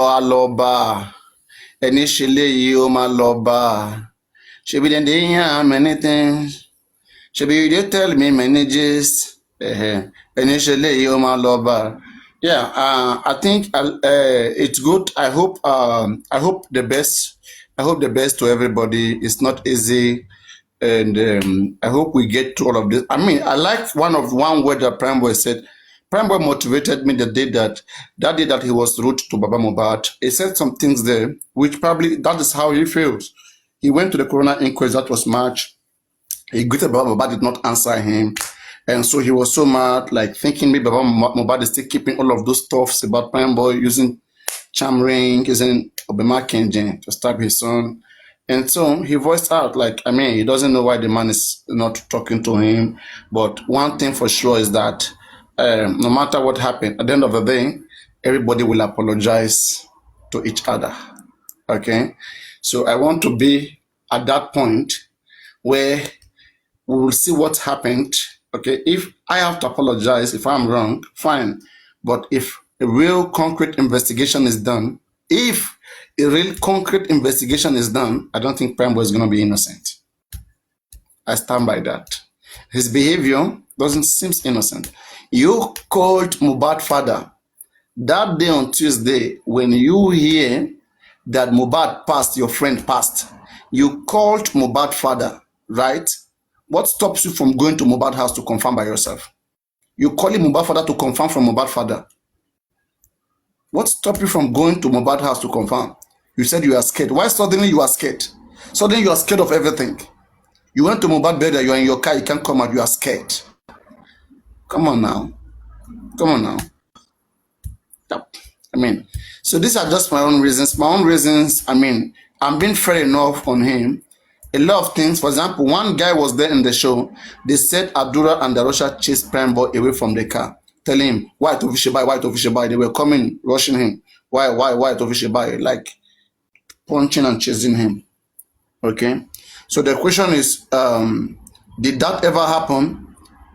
Aloba. Initially, you my loba. She be the day many things. She be you tell me many gist. Initially, you my loba. Yeah, I think it's good. I hope the best. I hope the best to everybody. It's not easy, and I hope we get to all of this. I mean, I like one word that Prime Boy said. Prime Boy motivated me the day that he was rude to Baba Mubad. He said some things there, which probably that is how he feels. He went to the Corona inquest. That was March. He greeted Baba Mubad, did not answer him. And so he was so mad, like thinking maybe Baba Mubad is still keeping all of those stuffs about Prime Boy using charm ring, using Obama Kenji to stab his son. And so he voiced out, like, I mean, he doesn't know why the man is not talking to him. But one thing for sure is that no matter what happened, at the end of the day, everybody will apologize to each other. Okay? So I want to be at that point where we will see what happened. Okay? If I have to apologize, if I'm wrong, fine. But if a real concrete investigation is done, if a real concrete investigation is done, I don't think Prime Boy is going to be innocent. I stand by that. His behavior doesn't seem innocent. You called Mubad father that day on Tuesday when you hear that Mubad passed, your friend passed. You called Mubad father, right? What stops you from going to Mubad house to confirm by yourself? You calling Mubad father to confirm from Mubad father. What stopped you from going to Mubad house to confirm? You said you are scared. Why suddenly you are scared? Suddenly you are scared of everything. You went to Mubad bed, you are in your car, you can't come out, you are scared. Come on now. Come on now. Yep. I mean, so these are just my own reasons. My own reasons, I mean, I'm being fair enough on him. A lot of things. For example, one guy was there in the show. They said Abdullah and Darosha chased Prime Boy away from the car, telling him, why to Fishibai, why to Fishibai? They were coming, rushing him. Why to Fishibai? Like punching and chasing him. Okay. So the question is, did that ever happen?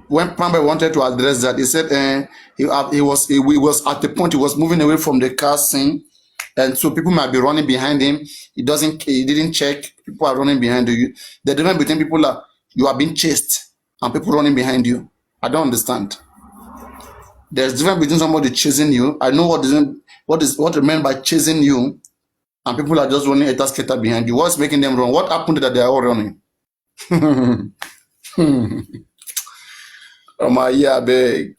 When Prime Boy wanted to address that, he said he was at the point he was moving away from the car scene, and so people might be running behind him. He didn't check. People are running behind you. The difference between people are you are being chased and people running behind you. I don't understand. There's difference between somebody chasing you. I know what meant by chasing you, and people are just running a skater behind you. What's making them run? What happened that they are all running? Oh my yeah, I beg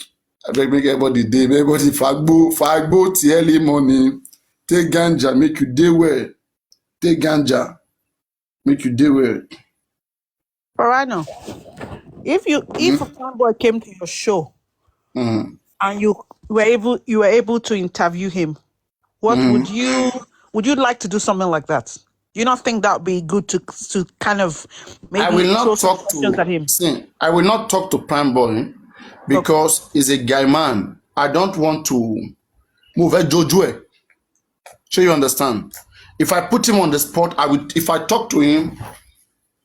make everybody day, everybody fagbo till early morning. Take ganja, make you day well. Take ganja, make you day well. Parano, if Prime Boy came to your show and you were able to interview him, what would you like to do something like that? Do you not think that would be good to kind of maybe I will not throw talk questions at him? I will not talk to Prime Boy because he's a guy man. I don't want to move a Jojo. So you understand? If I put him on the spot, if I talk to him,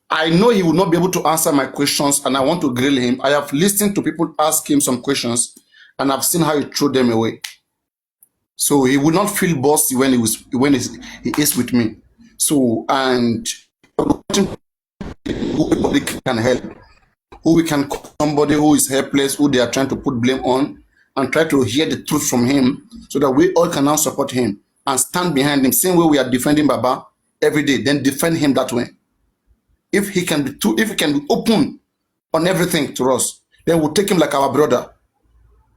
I know he will not be able to answer my questions and I want to grill him. I have listened to people ask him some questions and I've seen how he threw them away. So he will not feel bossy when he is with me. So, and who we can help, who we can call somebody who is helpless, who they are trying to put blame on, and try to hear the truth from him so that we all can now support him and stand behind him. Same way we are defending Baba every day, then defend him that way. If he can be open on everything to us, then we'll take him like our brother.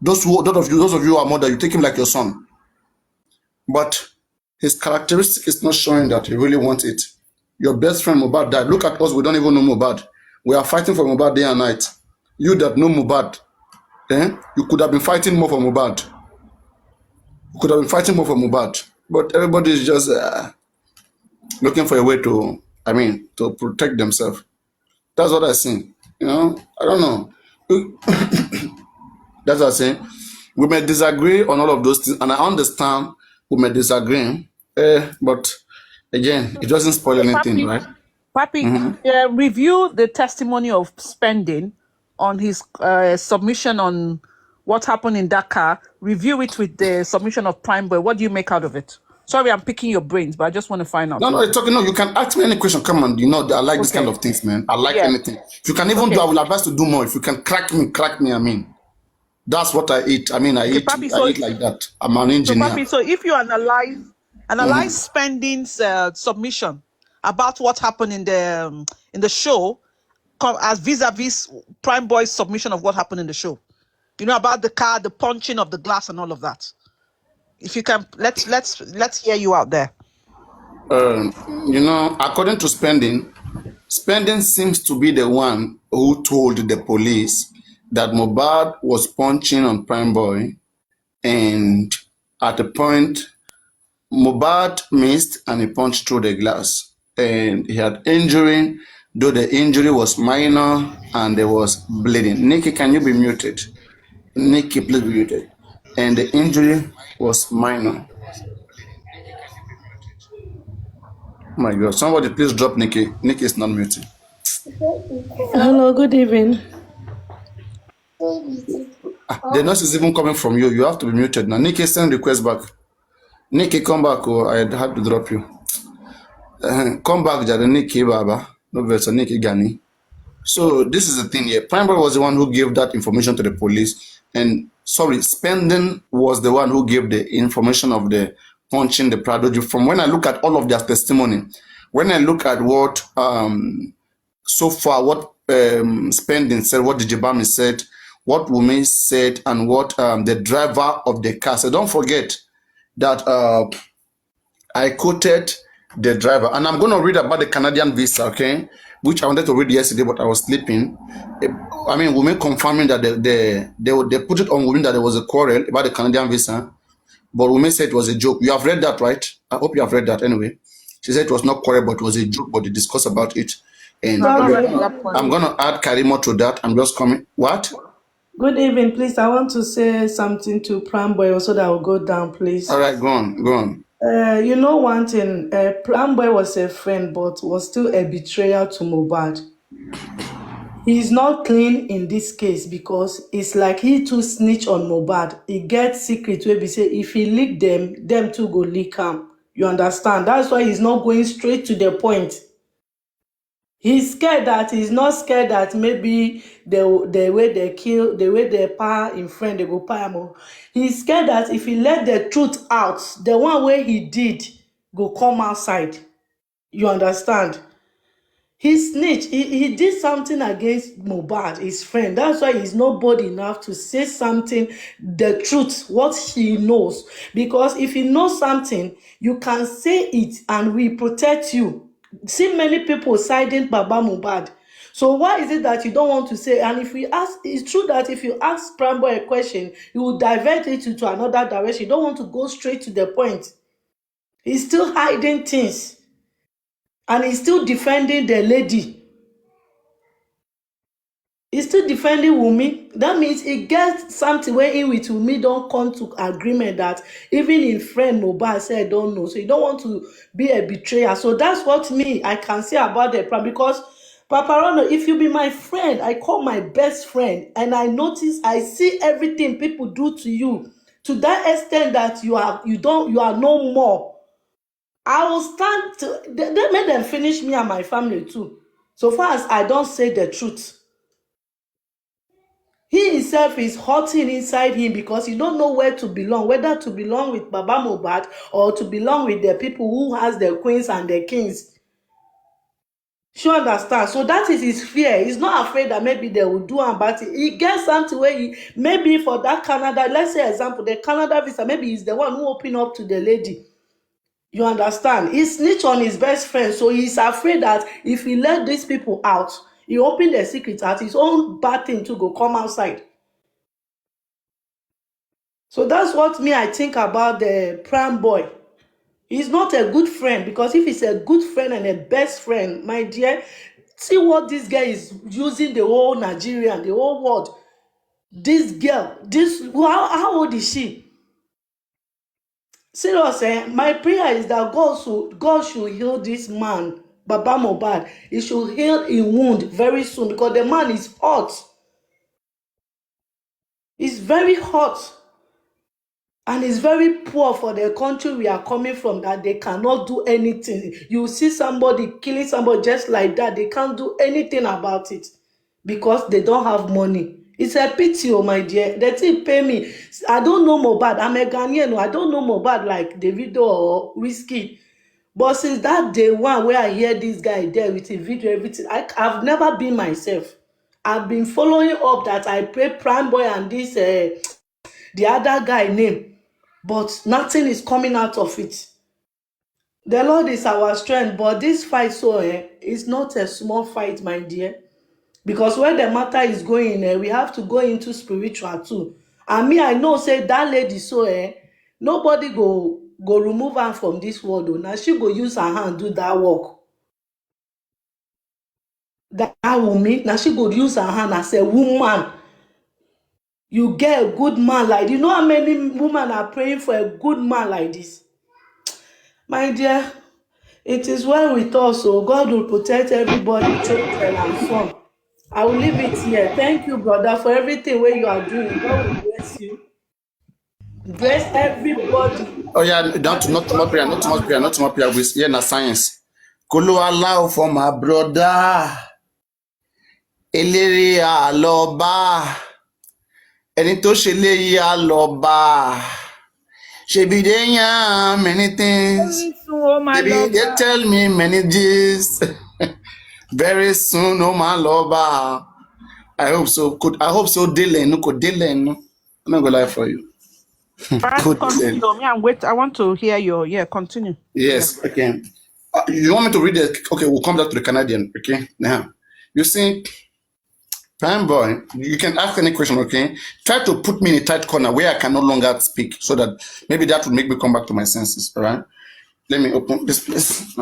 Those of you who are mother, you take him like your son. But his characteristic is not showing that he really wants it. Your best friend Mubad died. Look at us, we don't even know Mubad. We are fighting for Mubad day and night. You that know Mubad, you could have been fighting more for Mubad. You could have been fighting more for Mubad. But everybody is just looking for a way to protect themselves. That's what I think. I don't know. That's what I say. We may disagree on all of those things, and I understand we may disagree. But again, it doesn't spoil anything, right? Papi, review the testimony of Spending on his submission on what happened in Dakar. Review it with the submission of Prime Boy. What do you make out of it? Sorry, I'm picking your brains, but I just want to find out. No, you're talking. No, you can ask me any question. Come on, you know I like this kind of things, man. I like anything. If you can even do, I will advise to do more. If you can crack me. I mean, that's what I eat. I mean, I eat like that. I'm an engineer. So, Papi, so if you analyze Spending's submission about what happened in the show, as vis-a-vis Prime Boy's submission of what happened in the show, you know, about the car, the punching of the glass, and all of that. If you can, let's hear you out there. You know, according to Spending seems to be the one who told the police that Mohbad was punching on Prime Boy, and at a point, Mohbad missed and he punched through the glass, and he had injury, though the injury was minor and there was bleeding. Nikki, can you be muted? Nikki, please be muted. And the injury was minor. Oh my God, somebody please drop Nikki. Nikki is not muted. Hello, good evening. The noise is even coming from you. You have to be muted now. Nikki, send request back. Nikki, come back, or I had to drop you. Come back, Jada. Nikki, Baba. No verse, Nikki Gani. So this is the thing here. Prime Boy was the one who gave that information to the police, and Spending was the one who gave the information of the punching the prodigy. From when I look at all of their testimony, when I look at what so far what Spending said, what Dijibami said, what Wumi said, and what the driver of the car said. Don't forget that I quoted the driver, and I'm going to read about the Canadian visa, okay, which I wanted to read yesterday, but I was sleeping. I mean, Wumi confirming that they put it on Wumi that there was a quarrel about the Canadian visa, but Wumi said it was a joke. You have read that, right? I hope you have read that anyway. She said it was not quarrel, but it was a joke, but they discussed about it. And I'm going to add Karimo to that. I'm just coming. What? Good evening, please. I want to say something to Prime Boy so that I will go down, please. All right, go on. You know one thing, Prime Boy was a friend, but was still a betrayer to Mohbad. He's not clean in this case because it's like he too snitch on Mohbad. He gets secret where we say if he leak them too go leak him. You understand? That's why he's not going straight to the point. He's scared that maybe the way they kill, the way they par in friend, they go par him. He's scared that if he let the truth out, the one way he did go come outside. You understand? He snitched. He did something against Mohbad, his friend. That's why he's not bold enough to say something, the truth, what he knows. Because if he knows something, you can say it and we protect you. See many people siding Baba Mohbad. So why is it that you don't want to say? And if we ask, it's true that if you ask Prime Boy a question, you will divert it to another direction. You don't want to go straight to the point. He's still hiding things. And he's still defending the lady. He's still defending Wumi. That means he gets something where in with Wumi don't come to agreement that even in friend Mohbad said don't know. So you don't want to be a betrayer. So that's what I can say about the plan. Because Paparono, if you be my friend, I call my best friend, and I notice, I see everything people do to you to that extent that you are no more. I will stand to they made them finish me and my family too. So far as I don't say the truth. He himself is hurting inside him because he don't know where to belong, whether to belong with Baba Mohbad or to belong with the people who has the queens and the kings. You understand? So that is his fear. He's not afraid that maybe they will do him bad. He gets something where maybe for that Canada, let's say example, the Canada visa, maybe he's the one who opened up to the lady. You understand? He snitched on his best friend, so he's afraid that if he let these people out, he opened the secret out, his own bad thing to go come outside. So that's what I think about the Prime Boy. He's not a good friend, because if he's a good friend and a best friend, my dear, see what this guy is using the whole Nigerian, the whole world. This girl, how old is she? Serious, my prayer is that God should heal this man, Baba Mohbad. He should heal his wound very soon, because the man is hot. He's very hot. And it's very poor for the country we are coming from that they cannot do anything. You see somebody killing somebody just like that, they can't do anything about it because they don't have money. It's a pity, oh my dear. They still pay me. I don't know Mohbad. I'm a Ghanaian. I don't know Mohbad like Davido or Whiskey. But since that day one where I hear this guy there with a video, everything, I've never been myself. I've been following up that I pray Prime Boy and this the other guy name, but nothing is coming out of it. The Lord is our strength, but this fight is not a small fight, my dear. Because where the matter is going, we have to go into spiritual too. And me, I know say that lady nobody go remove her from this world. Now she go use her hand do that work. That woman, now she go use her hand as a woman. You get a good man like this. You know how many women are praying for a good man like this? My dear, it is well with us, so God will protect everybody, children and son. I will leave it here. Thank you, brother, for everything where you are doing. God will bless you. Bless everybody. Oh yeah, not too much prayer, not too much prayer, not too much prayer. Yeah, na science. Kolo allow for my brother. Eléré àlọ́ba. Ẹni tó ṣe léyìí àlọ́ba. Ṣebí they yarn many things. Ṣebí they tell me many gist. Very soon, oh my lover. I hope so. I hope so. Dylan, I'm not gonna lie for you. Continue. I want to hear your continue. Yes, okay. You want me to read it? Okay, we'll come back to the Canadian. Okay, now you see, Prime Boy, you can ask any question. Okay, try to put me in a tight corner where I can no longer speak, so that maybe that will make me come back to my senses. All right. Let me open this place.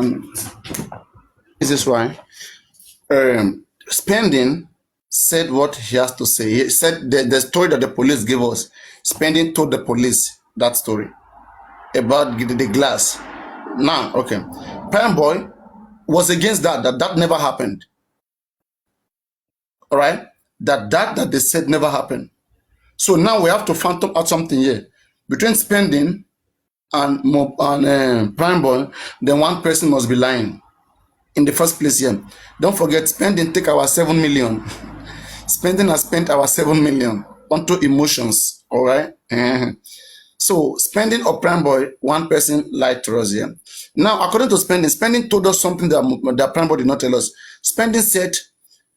Is this why? Spending said what he has to say. He said the story that the police gave us. Spending told the police that story about the glass. Now, okay, Prime Boy was against that never happened. All right, that they said never happened. So now we have to phantom out something here between Spending and Prime Boy. Then one person must be lying in the first place here. Don't forget, Spending take our 7 million. Spending has spent our 7 million onto emotions. All right. So Spending or Prime Boy, one person lied to us here. Now, according to Spending told us something that Prime Boy did not tell us. Spending said,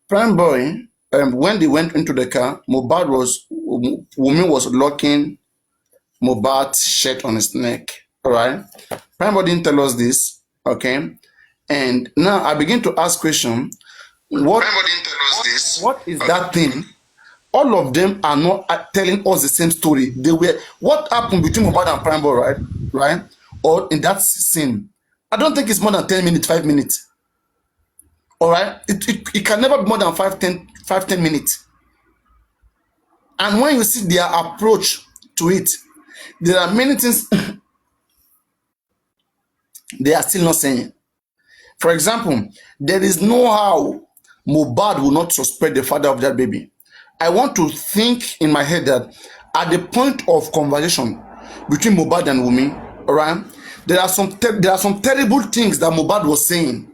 Prime Boy, when they went into the car, Wunmi was locking Mohbad's shirt on his neck. All right. Prime Boy didn't tell us this. Okay. And now I begin to ask question. What is that thing? All of them are not telling us the same story. What happened between Mohbad and Prime Boy, right? Or in that scene. I don't think it's more than 10 minutes, 5 minutes. All right? It can never be more than 5-10 minutes. And when you see their approach to it, there are many things they are still not saying. For example, there is no how Mohbad will not suspect the father of that baby. I want to think in my head that at the point of conversation between Mohbad and Wunmi, all right, there are some terrible things that Mohbad was saying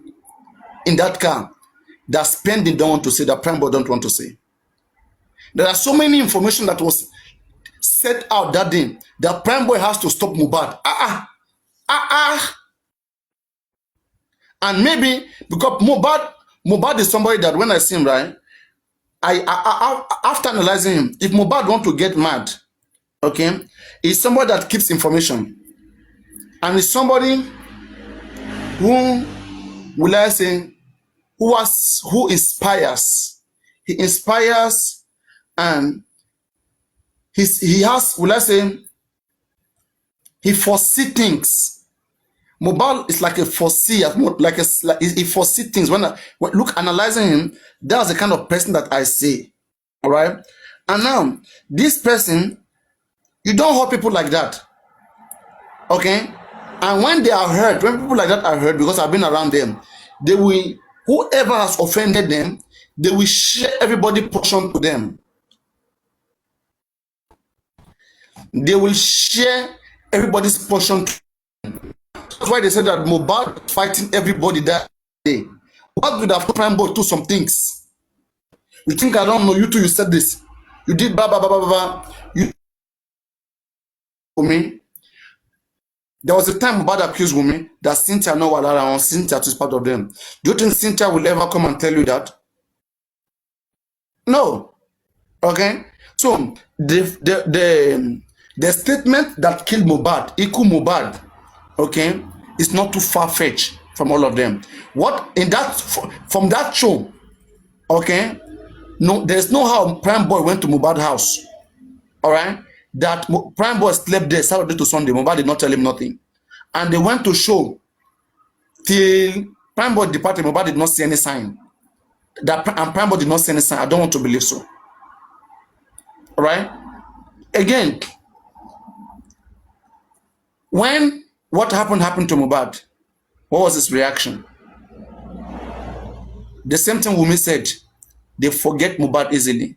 in that car that Spending don't want to say, that Prime Boy don't want to say. There are so many information that was set out that day that Prime Boy has to stop Mohbad. And maybe because Mohbad is somebody that when I see him, right, I after analyzing him, if Mohbad want to get mad, okay, he's somebody that keeps information, and he's somebody who, will I say, who inspires. He inspires, and he has, will I say, he foresee things. Mohbad is like a foreseer, he foresee things. When look, analyzing him, that's the kind of person that I see. All right. And now, this person, you don't hurt people like that. Okay. And when they are hurt, when people like that are hurt, because I've been around them, they will, whoever has offended them, they will share everybody portion to them. they will share everybody's portion. That's why they said that Mohbad fighting everybody that day. What would have Prime Boy do some things? You think I don't know? You too, you said this. You did blah blah blah blah blah. You for me. There was a time Mohbad accused Wunmi that Cynthia no Walara and Cynthia is part of them. Do you think Cynthia will ever come and tell you that? No. Okay. So the statement that killed Mohbad, Iku Mohbad, okay, is not too far-fetched from all of them. What in that from that show, okay? No, there's no how Prime Boy went to Mohbad house. All right, that Prime Boy slept there Saturday to Sunday. Mohbad did not tell him nothing, and they went to show till Prime Boy departed. Mohbad did not see any sign. And Prime Boy did not see any sign. I don't want to believe so. All right. Again, when what happened to Mohbad, what was his reaction? The same thing Wunmi said. They forget Mohbad easily.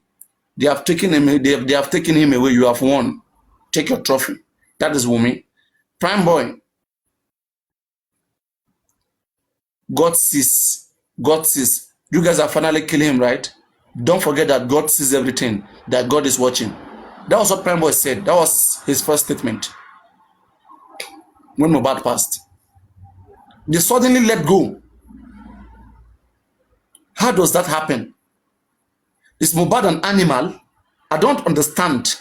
They have taken him. They have taken him away. You have won. Take your trophy. That is Wunmi. Prime Boy. God sees. God sees. You guys are finally killing him, right? Don't forget that God sees everything. That God is watching. That was what Prime Boy said. That was his first statement. When Mohbad passed, they suddenly let go. How does that happen? Is Mohbad an animal? I don't understand.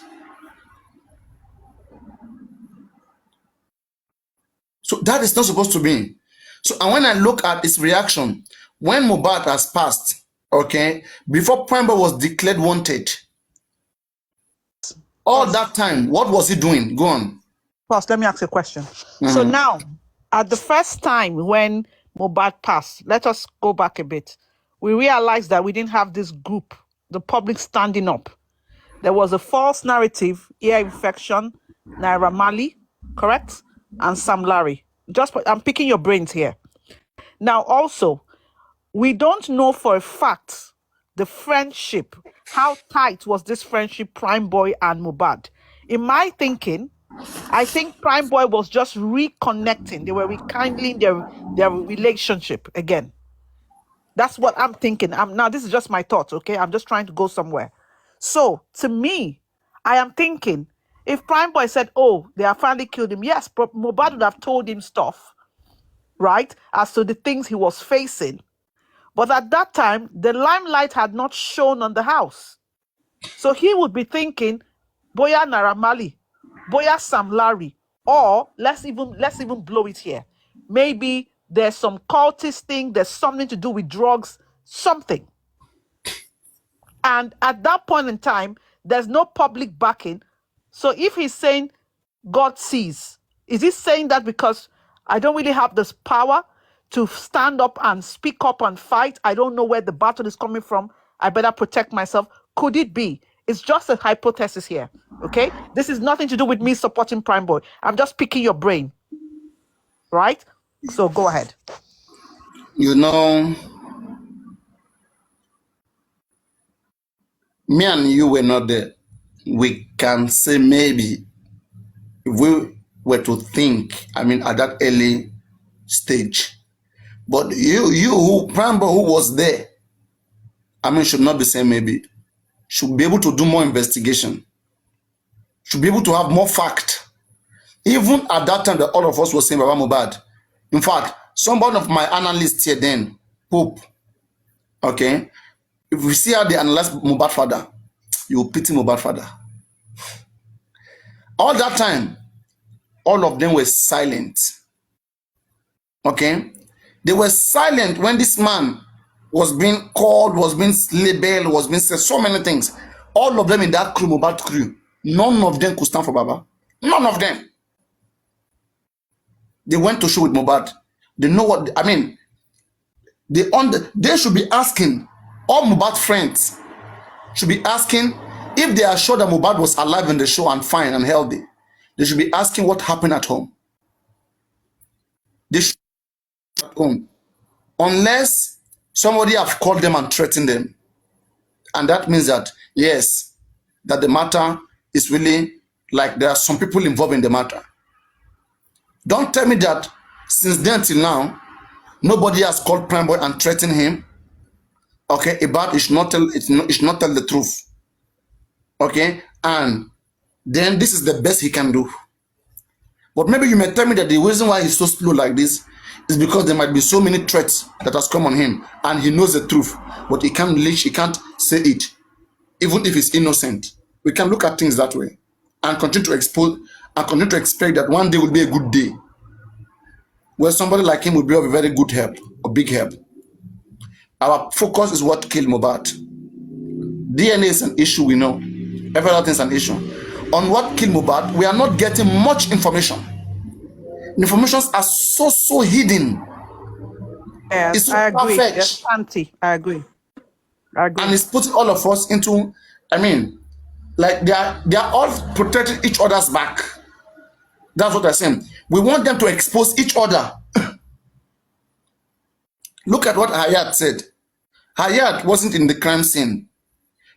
So that is not supposed to be. So, and when I look at his reaction, when Mohbad has passed, okay, before Prime Boy was declared wanted, all that time, what was he doing? Go on. First, let me ask you a question. So now, at the first time when Mohbad passed, let us go back a bit. We realized that we didn't have this group, the public standing up. There was a false narrative, ear infection, Naira Marley, correct? And Sam Larry. I'm picking your brains here. Now, also, we don't know for a fact the friendship. How tight was this friendship, Prime Boy and Mohbad? In my thinking, I think Prime Boy was just reconnecting. They were rekindling their relationship again. That's what I'm thinking. Now, this is just my thoughts, okay? I'm just trying to go somewhere. So, to me, I am thinking, if Prime Boy said, oh, they have finally killed him, yes, but Mohbad would have told him stuff, right, as to the things he was facing. But at that time, the limelight had not shone on the house. So he would be thinking, Boya Naira Marley, Boya Sam Larry, or let's even blow it here. Maybe there's some cultist thing, there's something to do with drugs, something. And at that point in time, there's no public backing. So if he's saying God sees, is he saying that because I don't really have this power to stand up and speak up and fight? I don't know where the battle is coming from. I better protect myself. Could it be? It's just a hypothesis here, okay? This is nothing to do with me supporting Prime Boy. I'm just picking your brain, right? So go ahead. You know, me and you were not there. We can say maybe if we were to think, I mean, at that early stage. But you, Prime Boy, who was there, I mean, should not be saying maybe. Should be able to do more investigation. Should be able to have more fact. Even at that time that all of us were saying Baba Mohbad. In fact, some one of my analysts here then, Pope, okay, if we see how they analyze Mohbad father, you will pity Mohbad father. All that time, all of them were silent. Okay? They were silent when this man was being called, was being labeled, was being said so many things. All of them in that crew, Mohbad crew, none of them could stand for Baba. None of them. They went to show with Mohbad. They know what, I mean, they should be asking, all Mohbad friends should be asking, if they are sure that Mohbad was alive in the show and fine and healthy, they should be asking what happened at home. They should be at home. Unless somebody have called them and threatened them. And that means that, yes, that the matter is really like there are some people involved in the matter. Don't tell me that since then till now, nobody has called PrimeBoy and threatened him. Okay, about it should not tell the truth. Okay, and then this is the best he can do. But maybe you may tell me that the reason why he's so slow like this is because there might be so many threats that has come on him, and he knows the truth, but he can't say it, even if he's innocent. We can look at things that way and continue to expose and continue to expect that one day will be a good day where somebody like him will be of a very good help, a big help. Our focus is what killed Mohbad. DNA is an issue, we know. Every other thing is an issue. On what killed Mohbad, we are not getting much information. The informations are so hidden. Yes, it's so I agree. perfect. Yes, Auntie, I agree. And it's putting all of us into, like they are all protecting each other's back. That's what I'm saying. We want them to expose each other. Look at what Hayat said. Hayat wasn't in the crime scene,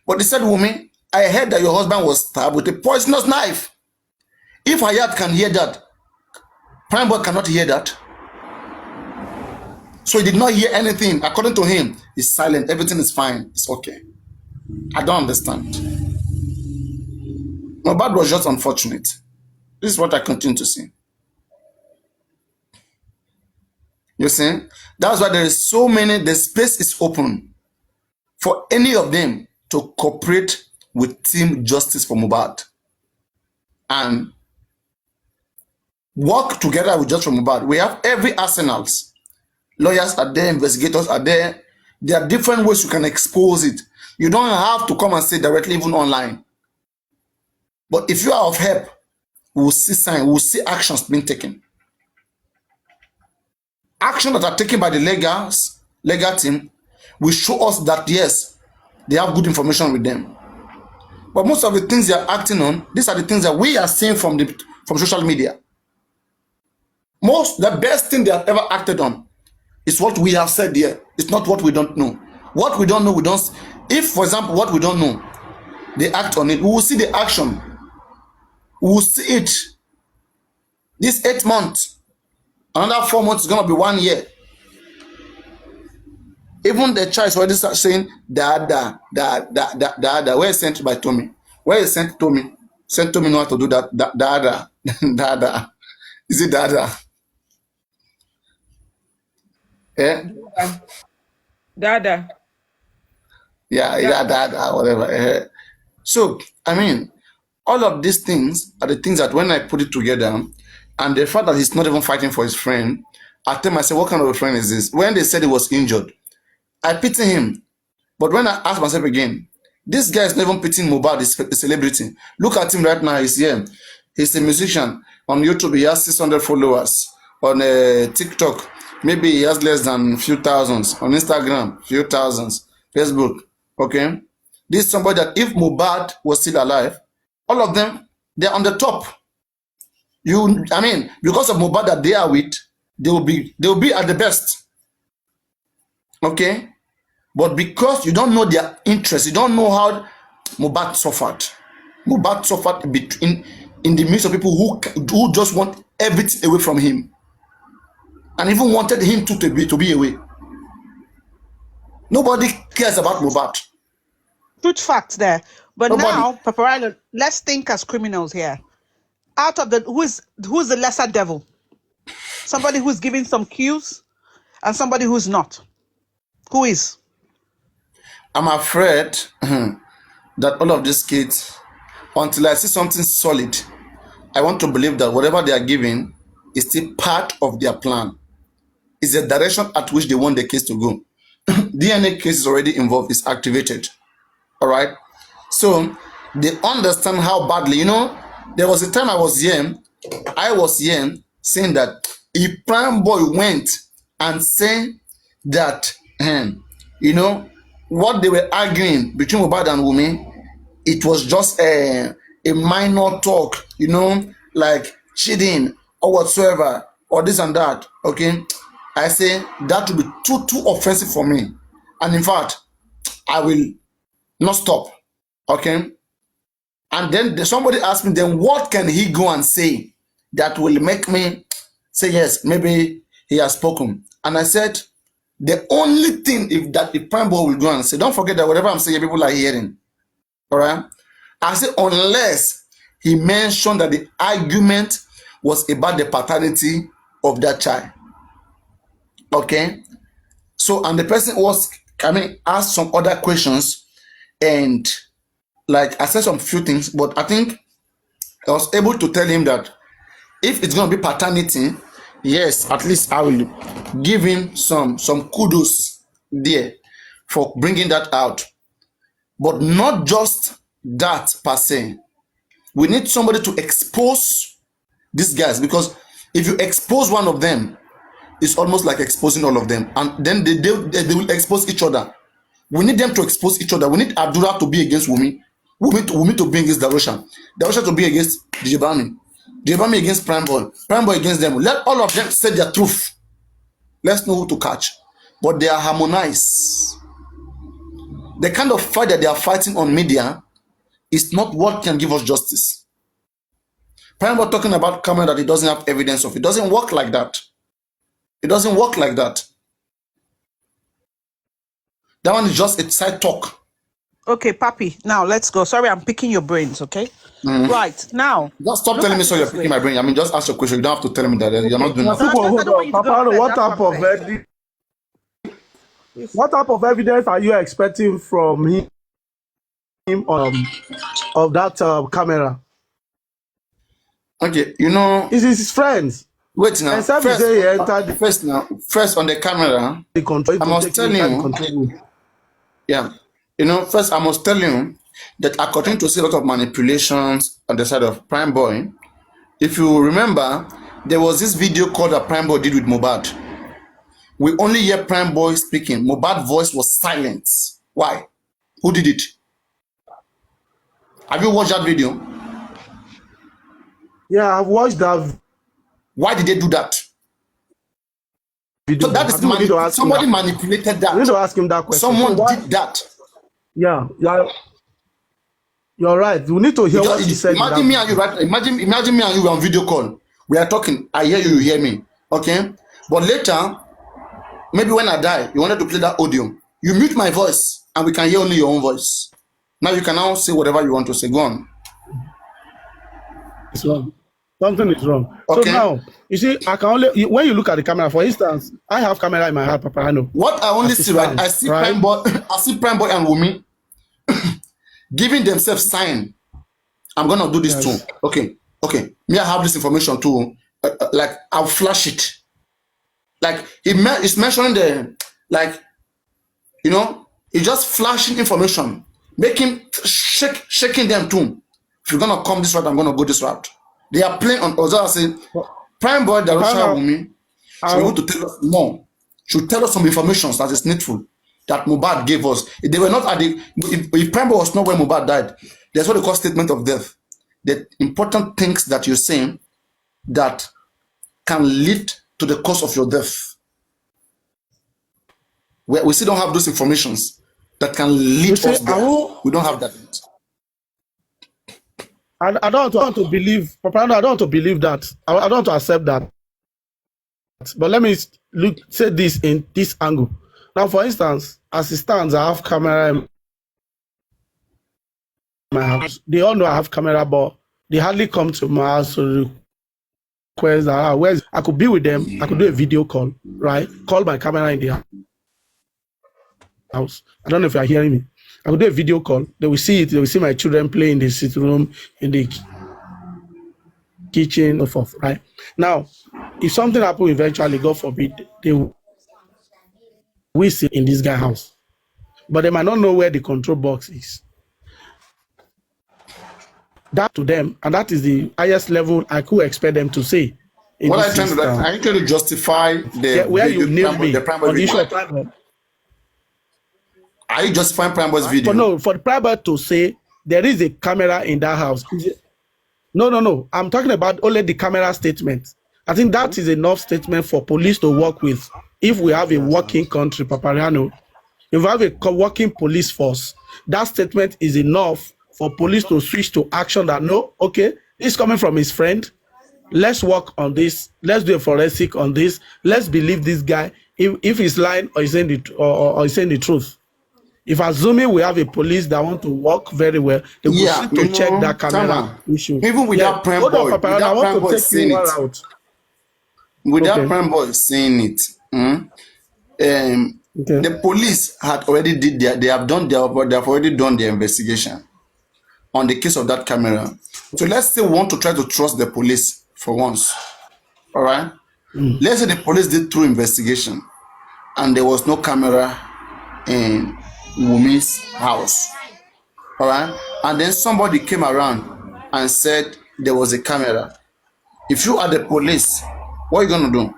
but he said, Wunmi, I heard that your husband was stabbed with a poisonous knife. If Hayat can hear that, PrimeBoy cannot hear that. So he did not hear anything. According to him, he's silent. Everything is fine. It's okay. I don't understand. Mohbad was just unfortunate. This is what I continue to see. You see? That's why there is so many, the space is open for any of them to cooperate with Team Justice for Mohbad and work together with Justice for Mohbad. We have every arsenals. Lawyers are there, investigators are there. There are different ways you can expose it. You don't have to come and say directly, even online. But if you are of help, we will see signs, we will see actions being taken. Actions that are taken by the legal team will show us that yes, they have good information with them. But most of the things they are acting on, these are the things that we are seeing from social media. The best thing they have ever acted on is what we have said here. It's not what we don't know. What we don't know, we don't. If, for example, what we don't know, they act on it, we will see the action. We will see it. This 8 months, another 4 months is going to be 1 year. Even the child is already start saying, Dada. Where is sent by Tommy? Where is sent Tommy? Sent Tommy know how to do that. Dada. Dada. Is it Dada? Yeah? Dada. Yeah, Dada, whatever. So, all of these things are the things that when I put it together, and the fact that he's not even fighting for his friend, I tell myself, what kind of a friend is this? When they said he was injured, I pity him. But when I ask myself again, this guy is not even pitying Mohbad, he's a celebrity. Look at him right now, he's here. He's a musician. On YouTube, he has 600 followers. On TikTok, maybe he has less than few thousands. On Instagram, few thousands. Facebook, okay? This is somebody that if Mohbad was still alive, all of them, they're on the top. Because of Mohbad that they are with, they will be at the best. Okay? But because you don't know their interest, you don't know how Mohbad suffered. Mohbad suffered in the midst of people who just want everything away from him. And even wanted him to be away. Nobody cares about Mohbad. Good facts there. But Nobody. Now, Paparazzo, let's think as criminals here. Out of who's the lesser devil? Somebody who's giving some cues and somebody who's not. Who is? I'm afraid that all of these kids, until I see something solid, I want to believe that whatever they are giving is still part of their plan. It's the direction at which they want the case to go. DNA case is already involved, it's activated. All right? So they understand how badly, there was a time I was here saying that if PrimeBoy went and said that, what they were arguing between Mohbad and Wunmi, it was just a minor talk, like cheating or whatsoever, or this and that, okay? I say that will be too offensive for me. And in fact, I will not stop, okay? And then somebody asked me, then what can he go and say that will make me say, yes, maybe he has spoken? And I said, the only thing if Prime Boy will go and say, don't forget that whatever I'm saying, people are hearing. All right? I said, unless he mentioned that the argument was about the paternity of that child. Okay? So, and the person was, asked some other questions, and like I said some few things, but I think I was able to tell him that if it's going to be paternity, yes, at least I will give him some kudos there for bringing that out. But not just that per se. We need somebody to expose these guys, because if you expose one of them, it's almost like exposing all of them, and then they will expose each other. We need them to expose each other. We need Abdullah to be against Wumi. Wumi to be against Darusha. Darusha to be against DJ Bami. DJ Bami against Prime Boy. Prime Boy against them. Let all of them say their truth. Let's know who to catch. But they are harmonized. The kind of fight that they are fighting on media is not what can give us justice. Prime Boy talking about camera that he doesn't have evidence of. It doesn't work like that. It doesn't work like that. That one is just a side talk. Okay, Papi, now let's go. Sorry, I'm picking your brains, okay? Right, now. Just stop telling me so you're picking my brain. I mean, just ask your question. You don't have to tell me that you're not doing that. Hold on. Papa, what type of evidence are you expecting from him of that camera? Okay, you know. It's his friends. Wait now. First on the camera, I must tell you. Yeah. You know, first I must tell you that according to a lot of manipulations on the side of Prime Boy, if you remember, there was this video called that Prime Boy did with Mohbad. We only hear Prime Boy speaking. Mohbad's voice was silent. Why? Who did it? Have you watched that video? Yeah, I've watched that. Why did they do that? Video. So that is somebody manipulated that. You need to ask him that question. Someone did that. Yeah, you're right. We need to hear what he said. Imagine me and you, right? Imagine me and you on video call. We are talking. I hear you, you hear me. Okay? But later, maybe when I die, you wanted to play that audio. You mute my voice, and we can hear only your own voice. Now you can now say whatever you want to say. Go on. It's wrong. Something is wrong. Okay. So now, you see, I can only, when you look at the camera, for instance, I have camera in my heart, Papa. I know. What I only see, right? I see Prime Boy, and Wumi giving themselves sign. I'm gonna do this too. Okay. Me, I have this information too. Like I'll flash it. Like he's mentioning you know, he's just flashing information, making shaking them too. If you're gonna come this route, I'm gonna go this route. They are playing on. Also, I say, Prime Boy, Darusha Wumi should be able to tell us more. Should tell us some information that is needful that Mohbad gave us. If they were not at the, if Prime Boy was not where Mohbad died, there's what they call statement of death. The important things that you're saying that can lead to the cause of your death. We still don't have those informations that can lead us there. We don't have that. I don't want to believe, Papa, I don't want to believe that. I don't want to accept that. But let me say this in this angle. Now, for instance, as it stands, I have camera in my house. They all know I have camera, but they hardly come to my house to request that I could be with them. I could do a video call, right? Call my camera in the house. I don't know if you are hearing me. I could do a video call. They will see it. They will see my children play in the sitting room, in the kitchen, and forth. Right now, if something happens eventually, God forbid, they will sit in this guy's house, but they might not know where the control box is. That to them, and that is the highest level I could expect them to say. What I trying to do, are you trying to justify the where you nailed me on the issue of Prime Boy? Are you justifying Prime Boy's video? But no, for the Prime Boy to say there is a camera in that house. No. I'm talking about only the camera statement. I think that is enough statement for police to work with. If we have a working country, Papariano, if we have a working police force, that statement is enough for police to switch to action that no, okay, it's coming from his friend. Let's work on this. Let's do a forensic on this. Let's believe this guy if he's lying or he's saying or he's saying the truth. If assuming we have a police that want to work very well, they will sit to check that camera issue. Even without Prime Boy, without Prime Boy saying it. Without Prime Boy saying it. The police had already they have already done their investigation on the case of that camera. So let's say we want to try to trust the police for once. All right. Let's say the police did through investigation and there was no camera in Wumi's house. All right. And then somebody came around and said there was a camera. If you are the police, what are you going to do?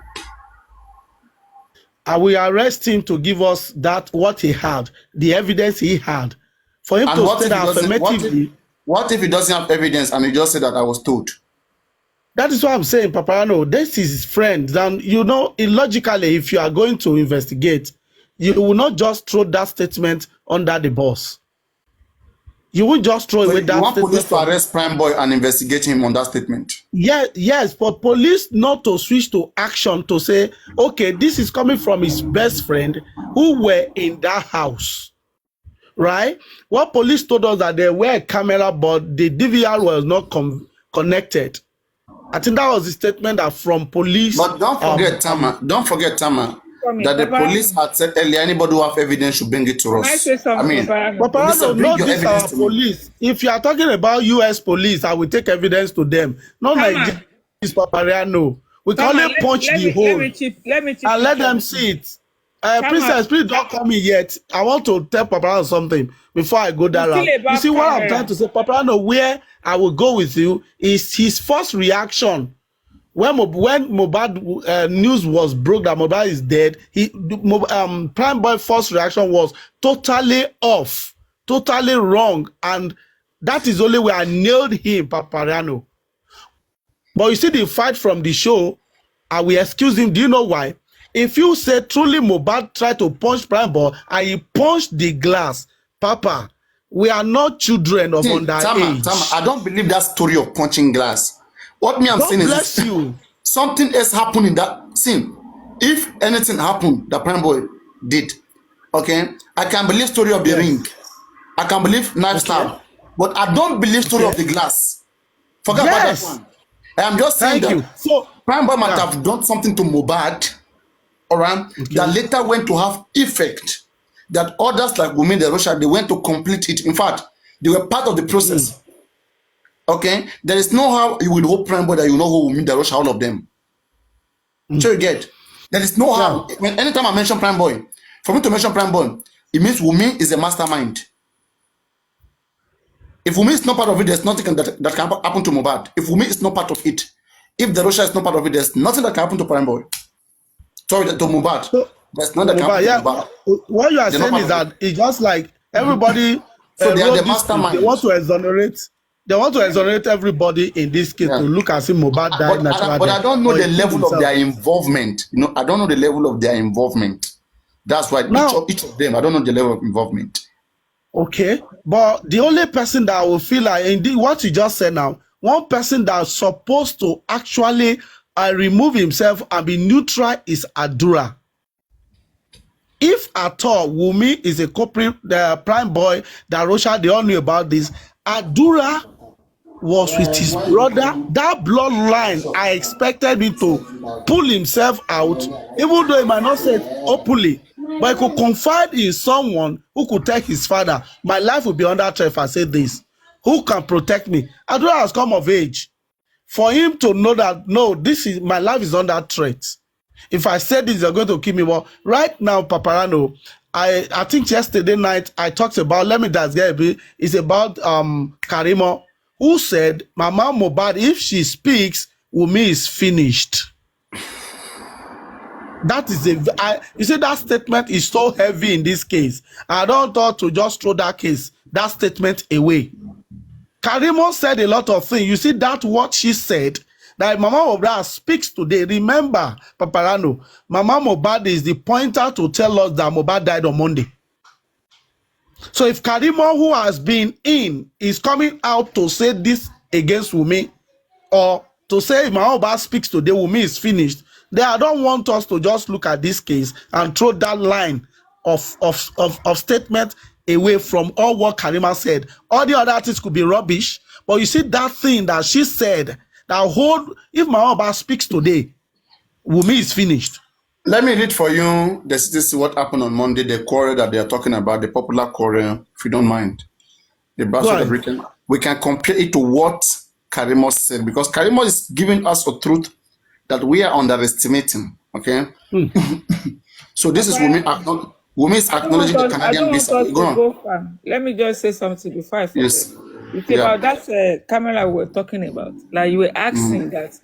I will arrest him to give us what he had, the evidence he had. For him to say that affirmatively. What if he doesn't have evidence and he just said that I was told? That is what I'm saying, Paparano. This is his friend. And you know, illogically, if you are going to investigate, you will not just throw that statement under the bus. You will just throw away that statement. You want police to arrest Prime Boy and investigate him on that statement? Yes, but police not to switch to action to say, okay, this is coming from his best friend who were in that house, right? What police told us that there were a camera, but the DVR was not connected. I think that was the statement that from police. But don't forget, Tama, that the police had said earlier, anybody who have evidence should bring it to us. I mean, Paparano, not this our police. If you are talking about US police, I will take evidence to them. Not Nigeria, Paparano. We can only punch the hole and let them see it. Princess, please don't call me yet. I want to tell Paparano something before I go that route. You see what I'm trying to say, Paparano, where I will go with you is his first reaction. When Mohbad news was broke that Mohbad is dead, Prime Boy first reaction was totally off, totally wrong, and that is only where I nailed him, Paparano. But you see the fight from the show, I will excuse him. Do you know why? If you say truly Mohbad tried to punch Prime Boy and he punched the glass, Papa, we are not children of underage. Tama, I don't believe that story of punching glass. What me I'm saying is something else happened in that scene. If anything happened that Prime Boy did, okay, I can believe story of the ring. I can believe knife stab, but I don't believe story of the glass. Forget about that one. I am just saying that so Prime Boy might have done something to Mohbad, alright, that later went to have effect. That others like Wunmi Darosha, they went to complete it. In fact, they were part of the process. Okay, there is no how you will hope Prime Boy that you know who Wunmi Darosha, all of them. So you get, there is no how. When anytime I mention Prime Boy, for me to mention Prime Boy, it means Wunmi is a mastermind. If Wunmi is not part of it, there's nothing that can happen to Mohbad. If Wunmi is not part of it, if Darosha is not part of it, there's nothing that can happen to Prime Boy. Sorry, to Mohbad. So, there's nothing that can happen to Mohbad. What you are saying is that it's just like everybody. So they are the mastermind. They want to exonerate. They want to exonerate everybody in this case to look as if Mohbad died naturally. But I don't know the level of their involvement. You know, I don't know the level of their involvement. That's why each of them, I don't know the level of involvement. Okay, but the only person that will feel like, indeed, what you just said now, one person that's supposed to actually remove himself and be neutral is Adura. If at all Wunmi is a culprit, the Prime Boy, Darosha, they all knew about this. Adura was with his brother. That bloodline, I expected him to pull himself out, even though he might not say it openly, but he could confide in someone who could tell his father, my life will be under threat if I say this. Who can protect me? Adura has come of age. For him to know that, no, my life is under threat. If I say this, they're going to kill me. Well, right now, Paparano, I think yesterday night I talked about, let me just get a bit, it's about Karimo, who said, Mama Mohbad, if she speaks, Wunmi is finished. That is you see, that statement is so heavy in this case. I don't thought to just throw that statement away. Karimo said a lot of things. You see that what she said, that Mama Mohbad speaks today. Remember, Paparano, Mama Mohbad is the pointer to tell us that Mohbad died on Monday. So if Karimo, who has been in, is coming out to say this against Wunmi, or to say if Mohbad speaks today, Wunmi is finished, then I don't want us to just look at this case and throw that line of statement away from all what Karima said. All the other things could be rubbish, but you see that thing that she said, that if Mohbad speaks today, Wunmi is finished. Let me read for you. This is what happened on Monday, the quarrel that they are talking about, the popular quarrel, if you don't mind. We can compare it to what Karimo said, because Karimo is giving us a truth that we are underestimating. Okay? So this is Wunmi is acknowledging the Canadian business. Go on. Let me just say something before I forget. Yes. It's about that camera we were talking about. Like you were asking that,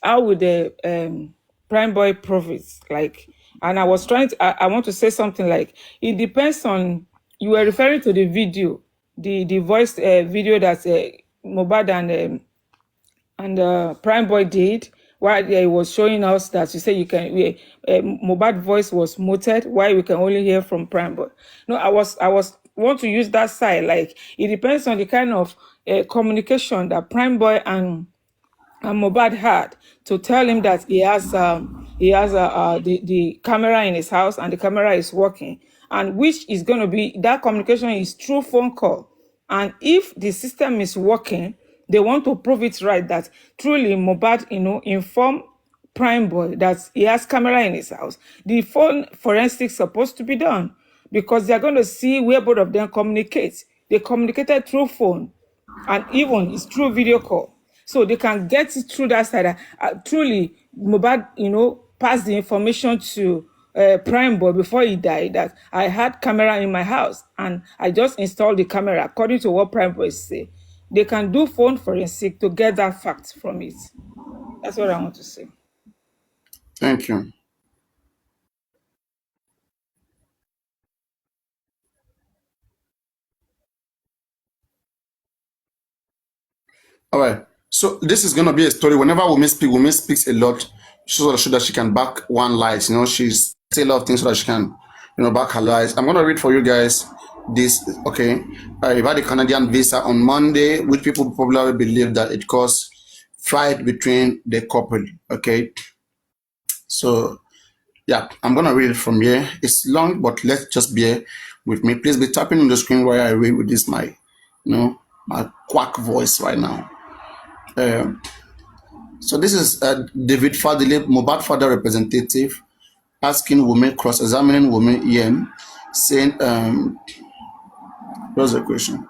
how would the Prime Boy profits? Like, and I was trying to, I want to say something like, it depends on, you were referring to the video, the voice video that Mohbad and Prime Boy did, while he was showing us that you say you can, Mohbad voice was muted, why we can only hear from Prime Boy. No, I was want to use that side. Like, it depends on the kind of communication that Prime Boy and Mohbad had to tell him that he has the camera in his house and the camera is working, and which is going to be, that communication is through phone call. And if the system is working, they want to prove it right, that truly Mohbad, inform Prime Boy that he has camera in his house. The phone forensics supposed to be done, because they're going to see where both of them communicate. They communicated through phone, and even it's through video call. So they can get it through that side. Truly, Mohbad, passed the information to Prime Boy before he died that I had camera in my house and I just installed the camera according to what Prime Boy say. They can do phone forensic to get that fact from it. That's what I want to say. Thank you. All right. So this is going to be a story. Whenever Wunmi speaks a lot, so that she can back one lies. She's say a lot of things so that she can, back her lies. I'm going to read for you guys this. Okay. About the Canadian visa on Monday, which people probably believe that it caused fight between the couple. Okay. So, yeah, I'm going to read it from here. It's long, but let's just bear with me. Please be tapping on the screen while I read with this, my quack voice right now. So this is David Fadile, Mohbad father representative, asking Wunmi, cross-examining Wunmi Yen, saying, what's the question?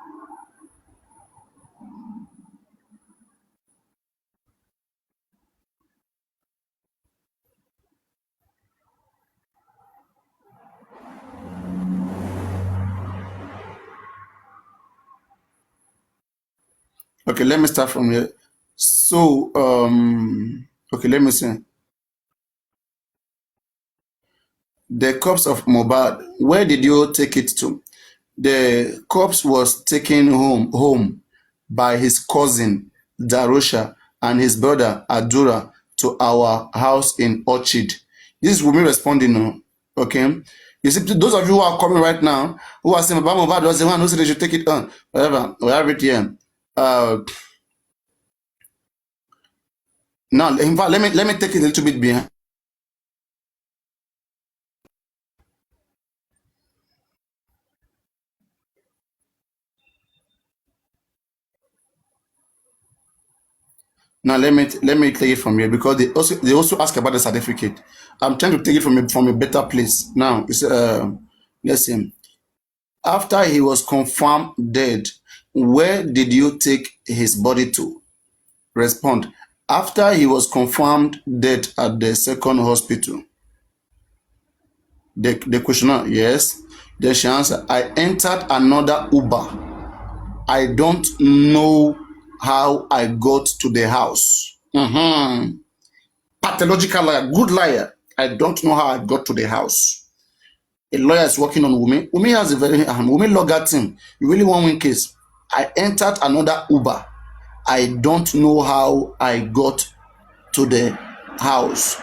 Okay, let me start from here. So, okay, let me see. The corpse of Mohbad, where did you take it to? The corpse was taken home by his cousin Darusha and his brother Adura to our house in Orchard. This is Wunmi responding, okay? You see, those of you who are coming right now, who are saying Mohbad was the one who said they should take it on, whatever, we have it here. Now, in fact, let me take it a little bit behind. Now let me take it from here, because they also ask about the certificate. I'm trying to take it from a better place. Now it's let's see. After he was confirmed dead, where did you take his body to? Respond. After he was confirmed dead at the second hospital. The questioner, yes. Then she answered, I entered another Uber. I don't know how I got to the house. Pathological liar, good liar. I don't know how I got to the house. A lawyer is working on Wunmi. Wunmi has a very Wunmi lawyer team. You really want win case. I entered another Uber. I don't know how I got to the house,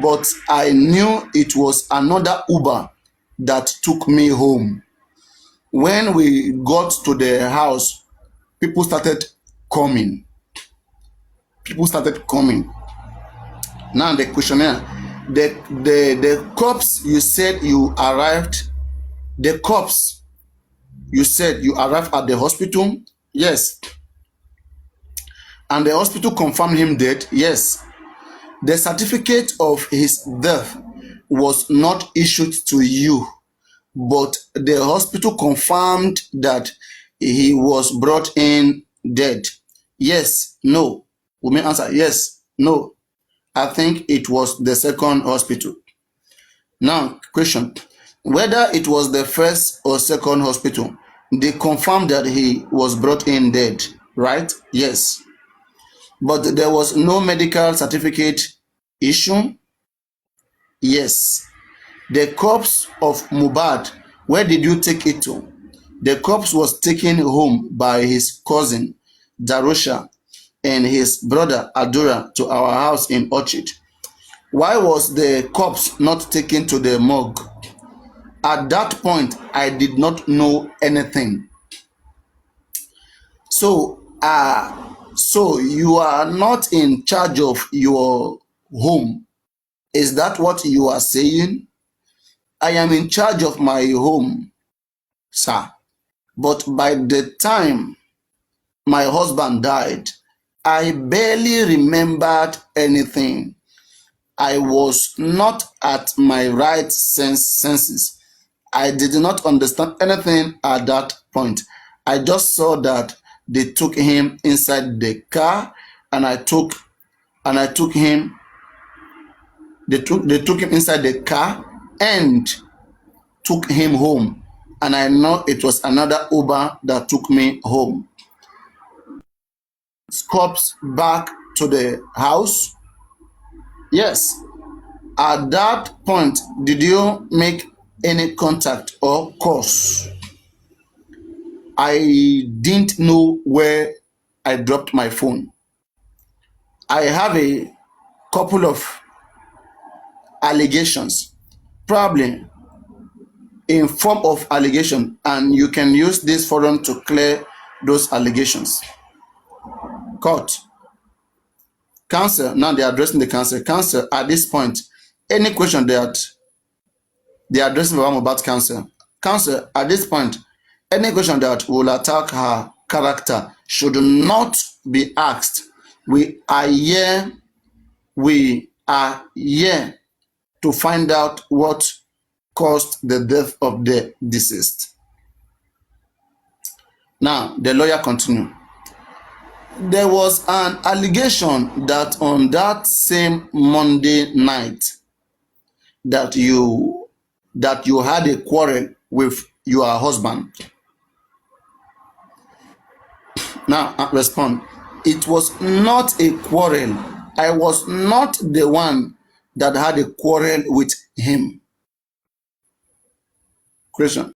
but I knew it was another Uber that took me home. When we got to the house, people started coming. People started coming. Now the questionnaire, the cops you said you arrived, the cops you said you arrived at the hospital, yes. And the hospital confirmed him dead, yes. The certificate of his death was not issued to you, but the hospital confirmed that he was brought in dead. Yes, no. We may answer yes, no. I think it was the second hospital. Now, question. Whether it was the first or second hospital, they confirmed that he was brought in dead, right? Yes. But there was no medical certificate issue? Yes. The corpse of Mohbad, where did you take it to? The corpse was taken home by his cousin, Darusha, and his brother, Adura, to our house in Orchard. Why was the corpse not taken to the morgue? At that point, I did not know anything. So you are not in charge of your home. Is that what you are saying? I am in charge of my home, sir. But by the time my husband died, I barely remembered anything. I was not at my right senses. I did not understand anything at that point. I just saw that they took him inside the car, and they took him inside the car and took him home. And I know it was another Uber that took me home. Cops back to the house. Yes. At that point, did you make any contact or calls? I didn't know where I dropped my phone. I have a couple of allegations, probably in form of allegation, and you can use this forum to clear those allegations. Court. Counsel, now they're addressing the counsel. Counsel, at this point, any question that they are addressing about counsel. Counsel, at this point, any question that will attack her character should not be asked. We are here to find out what caused the death of the deceased. Now, the lawyer continued. There was an allegation that on that same Monday night that you had a quarrel with your husband. Now, I respond. It was not a quarrel. I was not the one that had a quarrel with him. Question.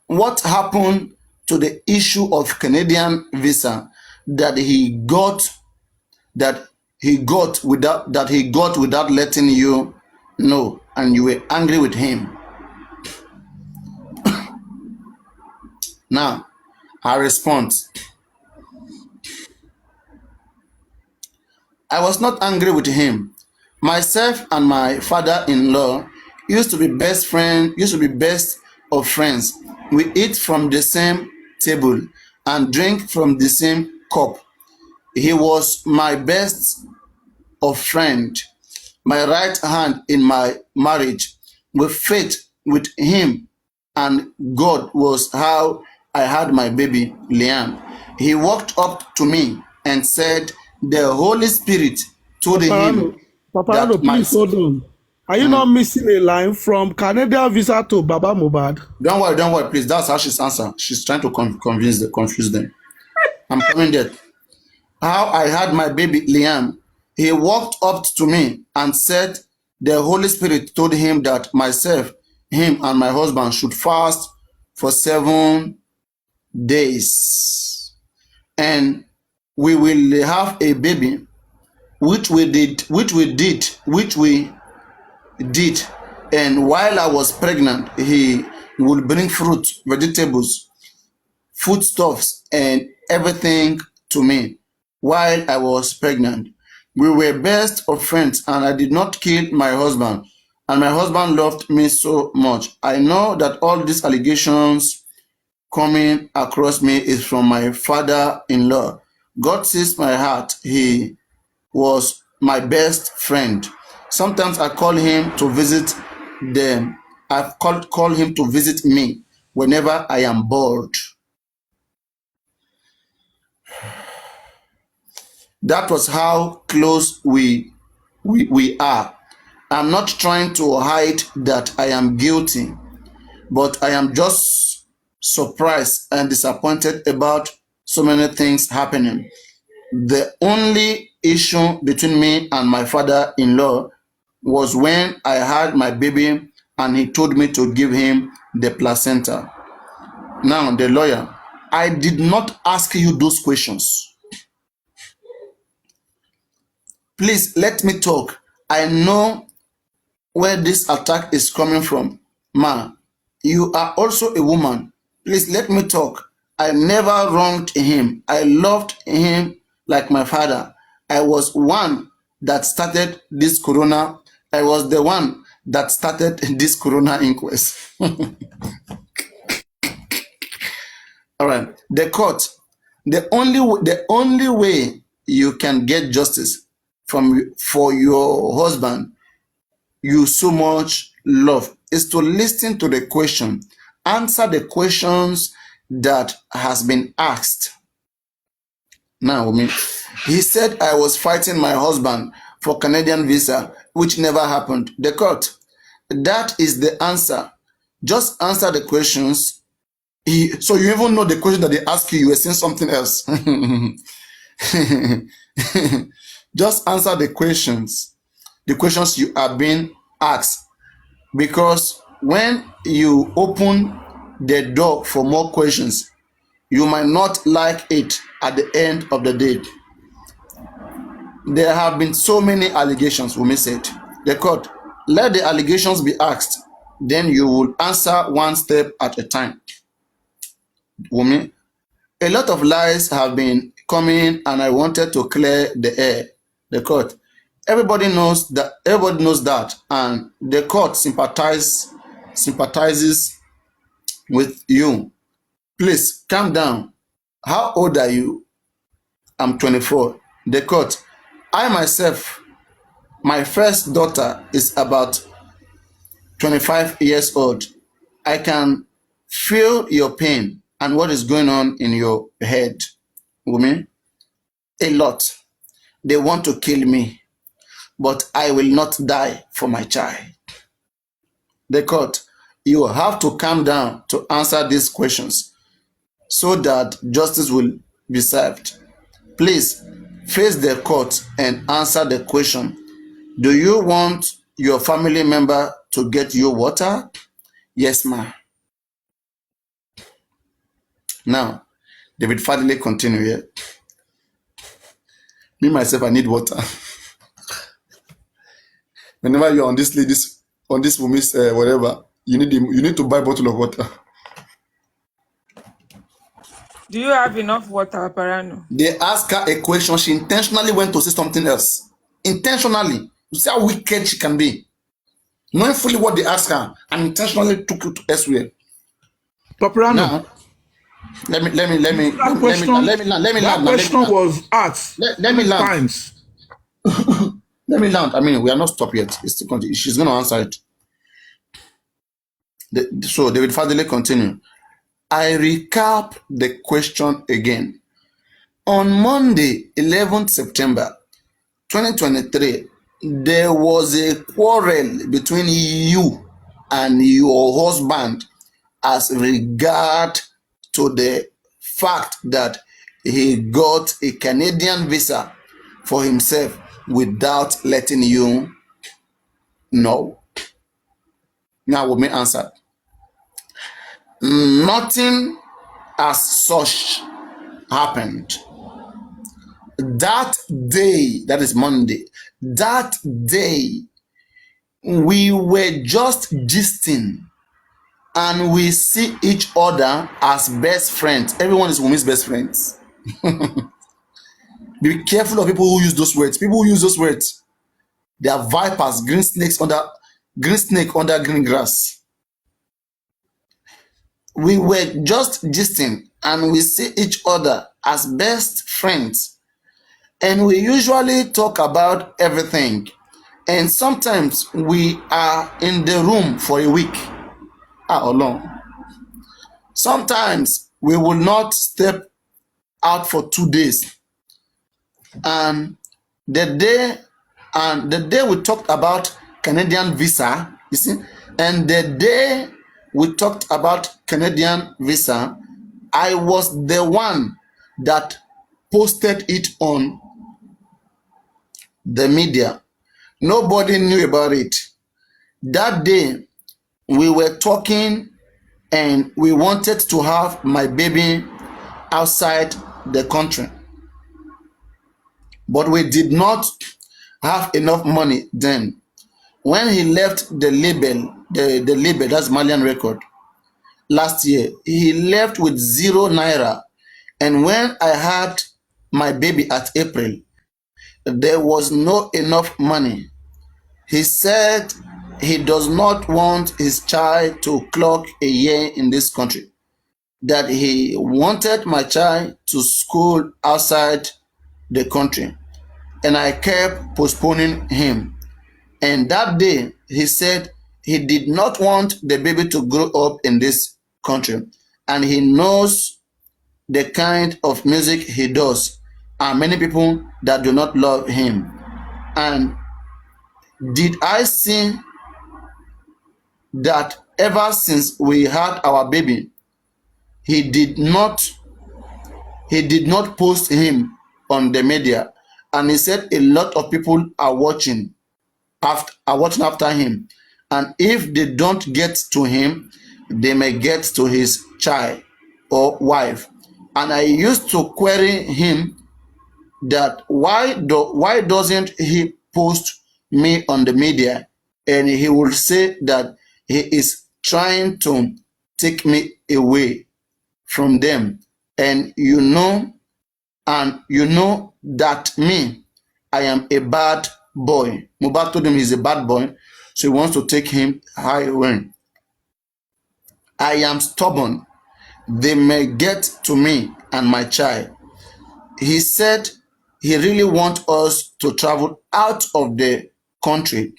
What happened to the issue of Canadian visa that he got without letting you know, and you were angry with him? Now, I respond. I was not angry with him. Myself and my father-in-law used to be best of friends. We eat from the same table and drink from the same cup. He was my best of friend, my right hand in my marriage. With faith with him and God was how I had my baby, Leanne. He walked up to me and said, the Holy Spirit told him Paparano, please hold on. Are you not missing a line from Canadian visa to Baba Mohbad? Don't worry, please. That's how she's answering. She's trying to confuse them. I'm coming there. How I had my baby, Liam. He walked up to me and said, the Holy Spirit told him that myself, him, and my husband should fast for 7 days. And we will have a baby, which we did. And while I was pregnant, he would bring fruit, vegetables, foodstuffs, and everything to me while I was pregnant. We were best of friends, and I did not kill my husband. And my husband loved me so much. I know that all these allegations coming across me is from my father-in-law. God sees my heart. He was my best friend. Sometimes I call him to visit them. I call him to visit me whenever I am bored. That was how close we are. I'm not trying to hide that I am guilty, but I am just surprised and disappointed about so many things happening. The only issue between me and my father-in-law was when I had my baby and he told me to give him the placenta. Now, the lawyer, I did not ask you those questions. Please let me talk. I know where this attack is coming from. Ma, you are also a woman. Please let me talk. I never wronged him. I loved him like my father. I was one that started this corona. I was the one that started this corona inquest. All right. The court. The only way you can get justice for your husband you so much love is to listen to the question, answer the questions that has been asked. Now, he said I was fighting my husband for Canadian visa, which never happened. The court, that is the answer. Just answer the questions. So you even know the question that they ask you, you were saying something else. Just answer the questions you are being asked, because when you open the door for more questions, you might not like it at the end of the day. There have been so many allegations, Wunmi said. The court, let the allegations be asked, then you will answer one step at a time. Wunmi, a lot of lies have been coming and I wanted to clear the air. The court, everybody knows that, and the court sympathizes with you. Please calm down. How old are you? I'm 24. The court, I myself, my first daughter is about 25 years old. I can feel your pain and what is going on in your head, Wunmi. A lot. They want to kill me, but I will not die for my child. The court, you have to calm down to answer these questions so that justice will be served. Please face the court and answer the question. Do you want your family member to get you water? Yes, ma'am. Now, David Fadile continue here. Me, myself, I need water. Whenever you're on this woman's whatever, you need to buy a bottle of water. Do you have enough water, Parano? They asked her a question. She intentionally went to say something else. Intentionally. You see how wicked she can be. Knowing fully what they asked her and intentionally took it elsewhere. Paparano. Now, let me land. That question was asked. Let me land. Times. Let me land. I mean, we are not stopped yet. It's still she's going to answer it. So David Fadile continue. I recap the question again. On Monday, 11th September 2023, there was a quarrel between you and your husband as regard to the fact that he got a Canadian visa for himself without letting you know. Now, Wunmi answered. Nothing as such happened. That day, that is Monday, that day, we were just gisting and we see each other as best friends. Everyone is Wumi's best friends. Be careful of people who use those words. People who use those words, they are vipers, green snake under green grass. We were just gisting and we see each other as best friends. And we usually talk about everything. And sometimes we are in the room for a week alone. Sometimes we will not step out for 2 days. And the day we talked about Canadian visa, you see, and the day we talked about Canadian visa, I was the one that posted it on the media. Nobody knew about it. That day we were talking and we wanted to have my baby outside the country, but we did not have enough money then. When he left the label, the label, that's Malian Record, last year, he left with 0 naira. And when I had my baby at April, there was no enough money. He said he does not want his child to clock a year in this country, that he wanted my child to school outside the country. And I kept postponing him. And that day, he said he did not want the baby to grow up in this country. And he knows the kind of music he does. And many people that do not love him. And did I see that ever since we had our baby, he did not post him on the media. And he said a lot of people are watching after him. And if they don't get to him, they may get to his child or wife. And I used to query him that why doesn't he post me on the media? And he will say that he is trying to take me away from them. And you know that me, I am a bad boy. Mohbad told him he's a bad boy, so he wants to take him higher. I am stubborn. They may get to me and my child. He said he really wants us to travel out of the country.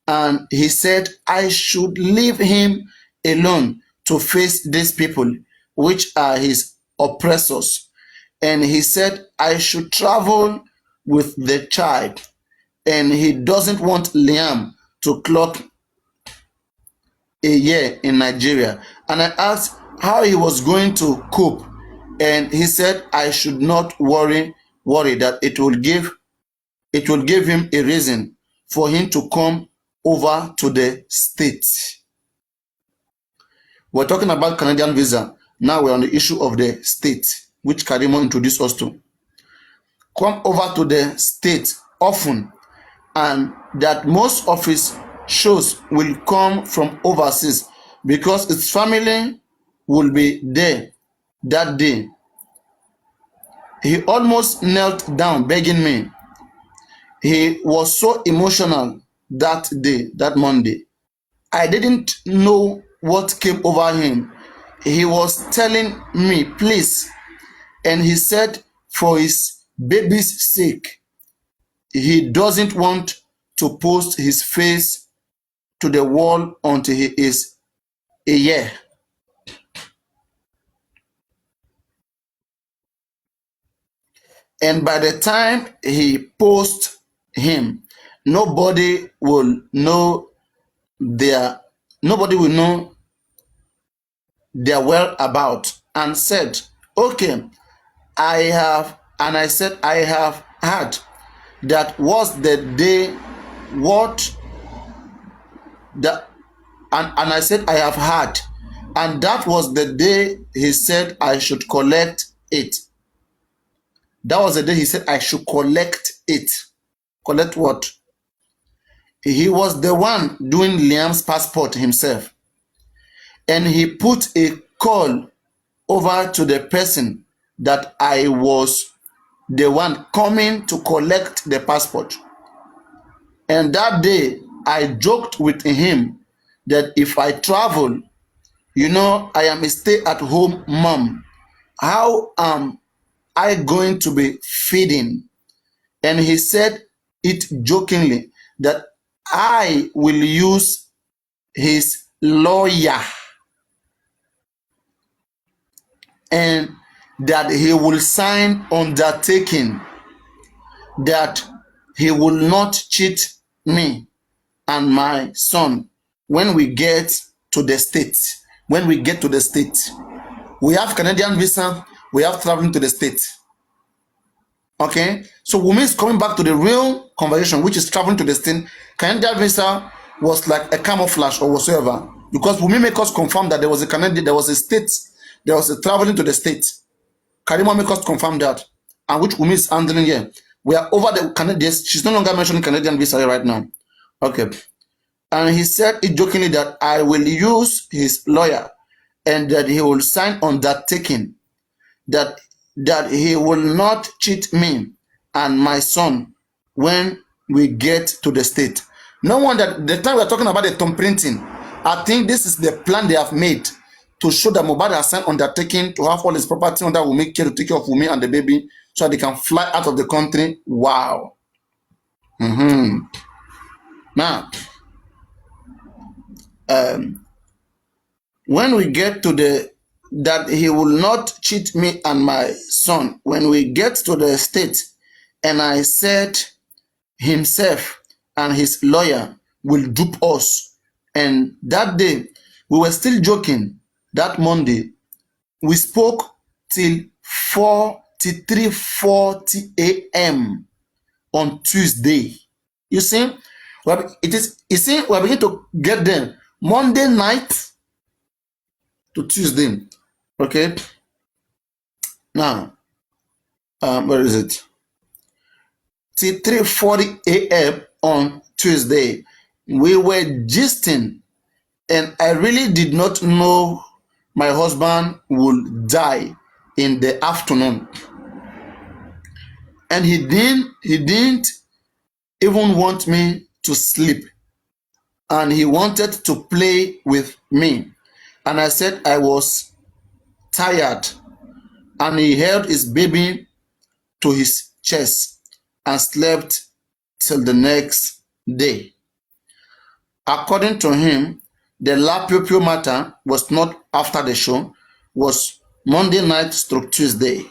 And he said I should leave him alone to face these people, which are his oppressors. And he said I should travel with the child. And he doesn't want Liam to clock a year in Nigeria. And I asked how he was going to cope. And he said I should not worry that it will give him a reason for him to come over to the States. We're talking about Canadian visa. Now we're on the issue of the States, which Karimo introduced us to. Come over to the States often, and that most of his shows will come from overseas because his family will be there that day. He almost knelt down begging me. He was so emotional that day, that Monday. I didn't know what came over him. He was telling me, please. And he said for his baby's sake, he doesn't want to post his face to the wall until he is a year. And by the time he posts him, nobody will know their whereabouts. And said, okay, I said I have had. That was the day and I said I have had. And that was the day he said I should collect it. That was the day he said I should collect it. Collect what? He was the one doing Liam's passport himself. and he put a call over to the person that I was the one coming to collect the passport. And that day, I joked with him that if I travel, I am a stay-at-home mom. How am I going to be feeding? And he said it jokingly that I will use his lawyer and that he will sign undertaking that he will not cheat me and my son when we get to the States. When we get to the States, we have Canadian visa, we have traveling to the States. Okay, so Wunmi is coming back to the real conversation, which is traveling to the States. Canadian visa was like a camouflage or whatsoever, because Wunmi make us confirm that there was a Canadian, there was a state, there was a traveling to the States. Karima make us confirm that, and which Wunmi is handling here. We are over the Canadian. She's no longer mentioning Canadian visa right now. Okay, and he said it jokingly that I will use his lawyer, and that he will sign undertaking that he will not cheat me and my son when we get to the state. No wonder the time we're talking about the thumb printing, I think this is the plan they have made to show that Mohbad has signed undertaking to have all his property under Wunmi care to take care of Wunmi and the baby so that they can fly out of the country. Wow. Now, when we get to that he will not cheat me and my son when we get to the state, and I said himself and his lawyer will dupe us. And that day we were still joking. That Monday we spoke till 3:40 a.m. on Tuesday. You see, we're beginning to get them Monday night to Tuesday. Okay, now where is it? Till 3:40 a.m. on Tuesday, we were gisting, and I really did not know my husband would die in the afternoon, and he didn't even want me to sleep, and he wanted to play with me, and I said I was tired, and he held his baby to his chest and slept till the next day. According to him, the Lapio matter was not after the show, was Monday night stroke Tuesday.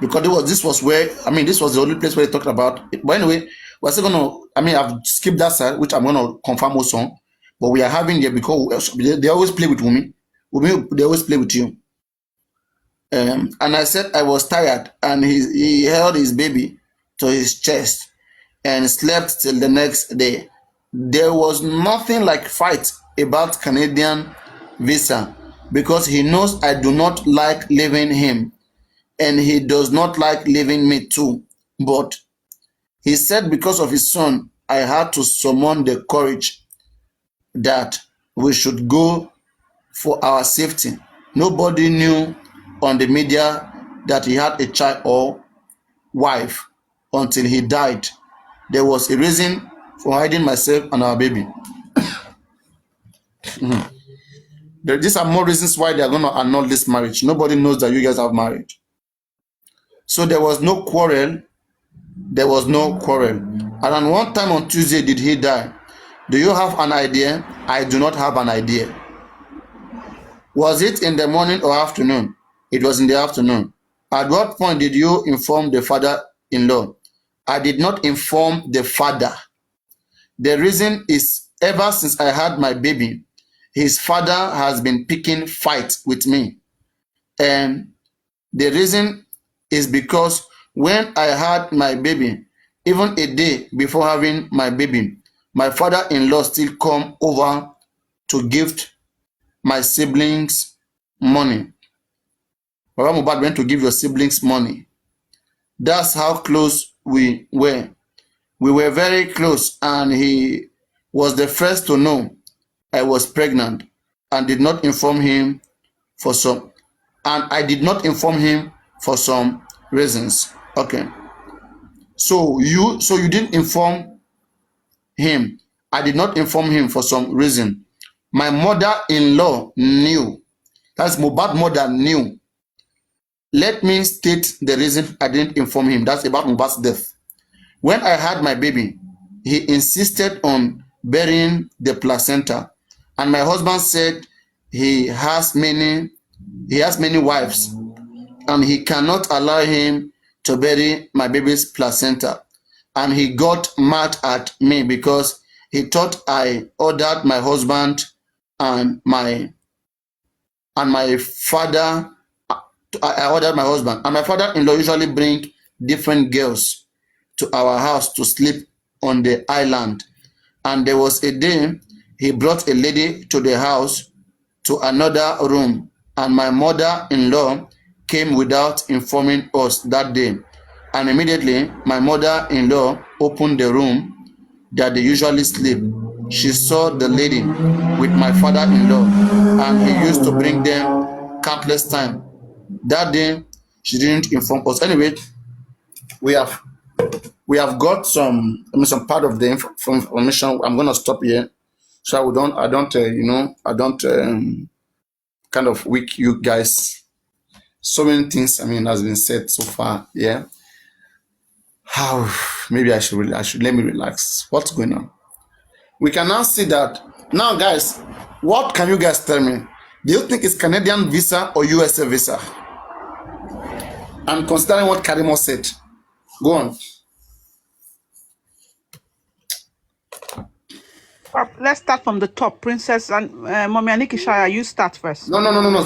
Because this was the only place where they talked about it. But anyway, we're still I've skipped that side, which I'm gonna confirm also. But we are having there because they always play with Wunmi. They always play with you. And I said I was tired, and he held his baby to his chest and slept till the next day. There was nothing like fight about Canadian visa, because he knows I do not like leaving him, and he does not like leaving me too. But he said because of his son, I had to summon the courage that we should go for our safety. Nobody knew on the media that he had a child or wife until he died. There was a reason for hiding myself and our baby. These are more reasons why they are going to annul this marriage. Nobody knows that you guys have married. So there was no quarrel. There was no quarrel. And on one time on Tuesday, did he die? Do you have an idea? I do not have an idea. Was it in the morning or afternoon? It was in the afternoon. At what point did you inform the father-in-law? I did not inform the father. The reason is, ever since I had my baby, his father has been picking fights with me. And the reason is because when I had my baby, even a day before having my baby, my father-in-law still come over to gift my siblings money. Baba Mohbad went to give your siblings money. That's how close we were. We were very close, and he was the first to know I was pregnant and did not inform him for some and I did not inform him for some reasons. Okay. So you didn't inform him. I did not inform him for some reason. My mother-in-law knew. That's Mohbad mother knew. Let me state the reason I didn't inform him. That's about Mohbad's death. When I had my baby, he insisted on burying the placenta, and my husband said he has many wives, and he cannot allow him to bury my baby's placenta. And he got mad at me because he thought I ordered my husband and my father. I ordered my husband and my father-in-law usually bring different girls to our house to sleep on the island. And there was a day he brought a lady to the house to another room, and my mother-in-law came without informing us that day. And immediately my mother-in-law opened the room that they usually sleep. She saw the lady with my father-in-law, and he used to bring them countless times. That day she didn't inform us. Anyway, we have got some part of the information. I'm gonna stop here so I don't kind of weak you guys. So many things has been said so far. Yeah. How maybe I should let me relax. What's going on? We can now see that now, guys. What can you guys tell me? Do you think it's Canadian visa or USA visa? I'm considering what Karimo said. Go on. Let's start from the top. Princess and Mommy Aniki Shaya, you start first. No.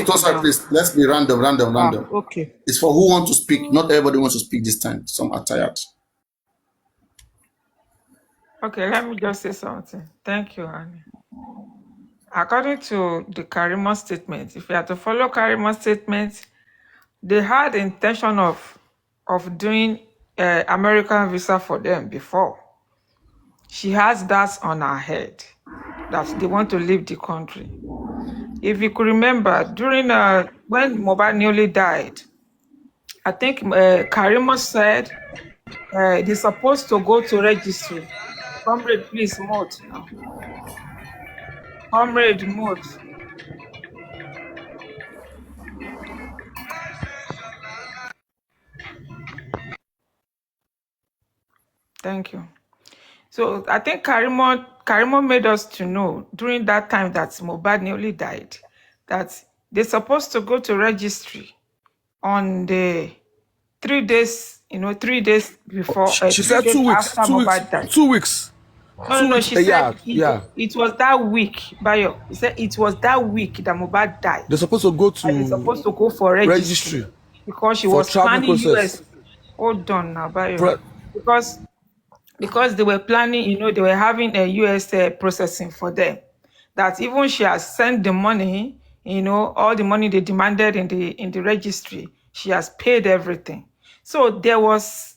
Sorry, please. Let's be random. Okay. It's for who wants to speak. Not everybody wants to speak this time. Some are tired. Okay, let me just say something. Thank you, Annie. According to the Karimo statement, if you have to follow Karimo statement, they had the intention of doing American visa for them before. She has that on her head, that they want to leave the country. If you could remember, during when Mohbad newly died, I think Karimo said they're supposed to go to registry. Comrade, please mute now. Comrade, mute. Thank you. So I think Karimo made us to know during that time that Mohbad newly died, that they're supposed to go to registry on the 3 days, 3 days before. She said 2 weeks. After Mohbad died. 2 weeks. No. She said yeah. it was that week, Bayo. He said it was that week that Mohbad died. They're supposed to go to They're supposed to go for registry because she was planning US. Hold on now, Bayo. Because they were planning, they were having a US processing for them. That even she has sent the money, all the money they demanded in the registry, she has paid everything. So there was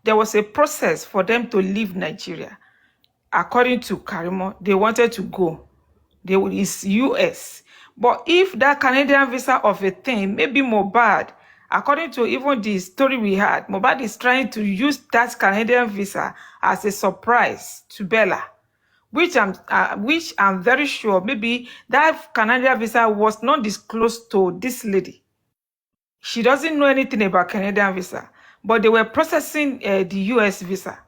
a process for them to leave Nigeria. According to Karimo, they wanted to go. It's US. But if that Canadian visa of a thing, maybe Mohbad, according to even the story we had, Mohbad is trying to use that Canadian visa as a surprise to Bella, which I'm very sure maybe that Canadian visa was not disclosed to this lady. She doesn't know anything about Canadian visa, but they were processing the US visa.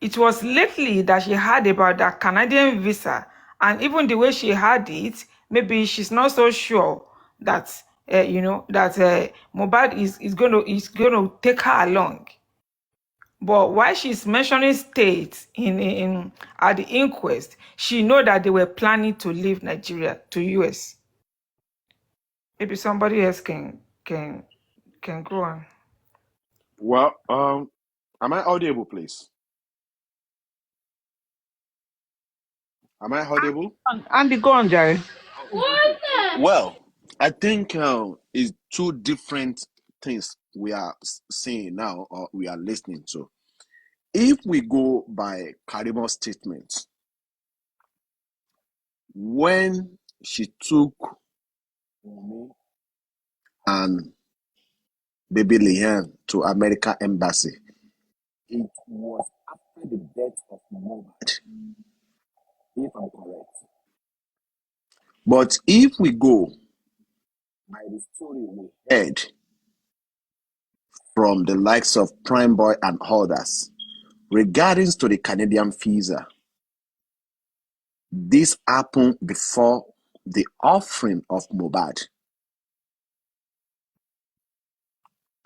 It was lately that she heard about that Canadian visa, and even the way she had it, maybe she's not so sure that Mohbad is going to take her along. But while she's mentioning states in at the inquest, she know that they were planning to leave Nigeria to US. Maybe somebody else can go on. Well, am I audible, please? Am I audible? Andy, go on, Jerry. Well, I think it's two different things we are seeing now, or we are listening to. If we go by Karimo's statement, when she took Wunmi and baby Leanne to American Embassy, it was after the death of Mohbad, if I'm correct. But if we go by the story we heard from the likes of Prime Boy and others regarding to the Canadian visa, this happened before the offering of Mohbad.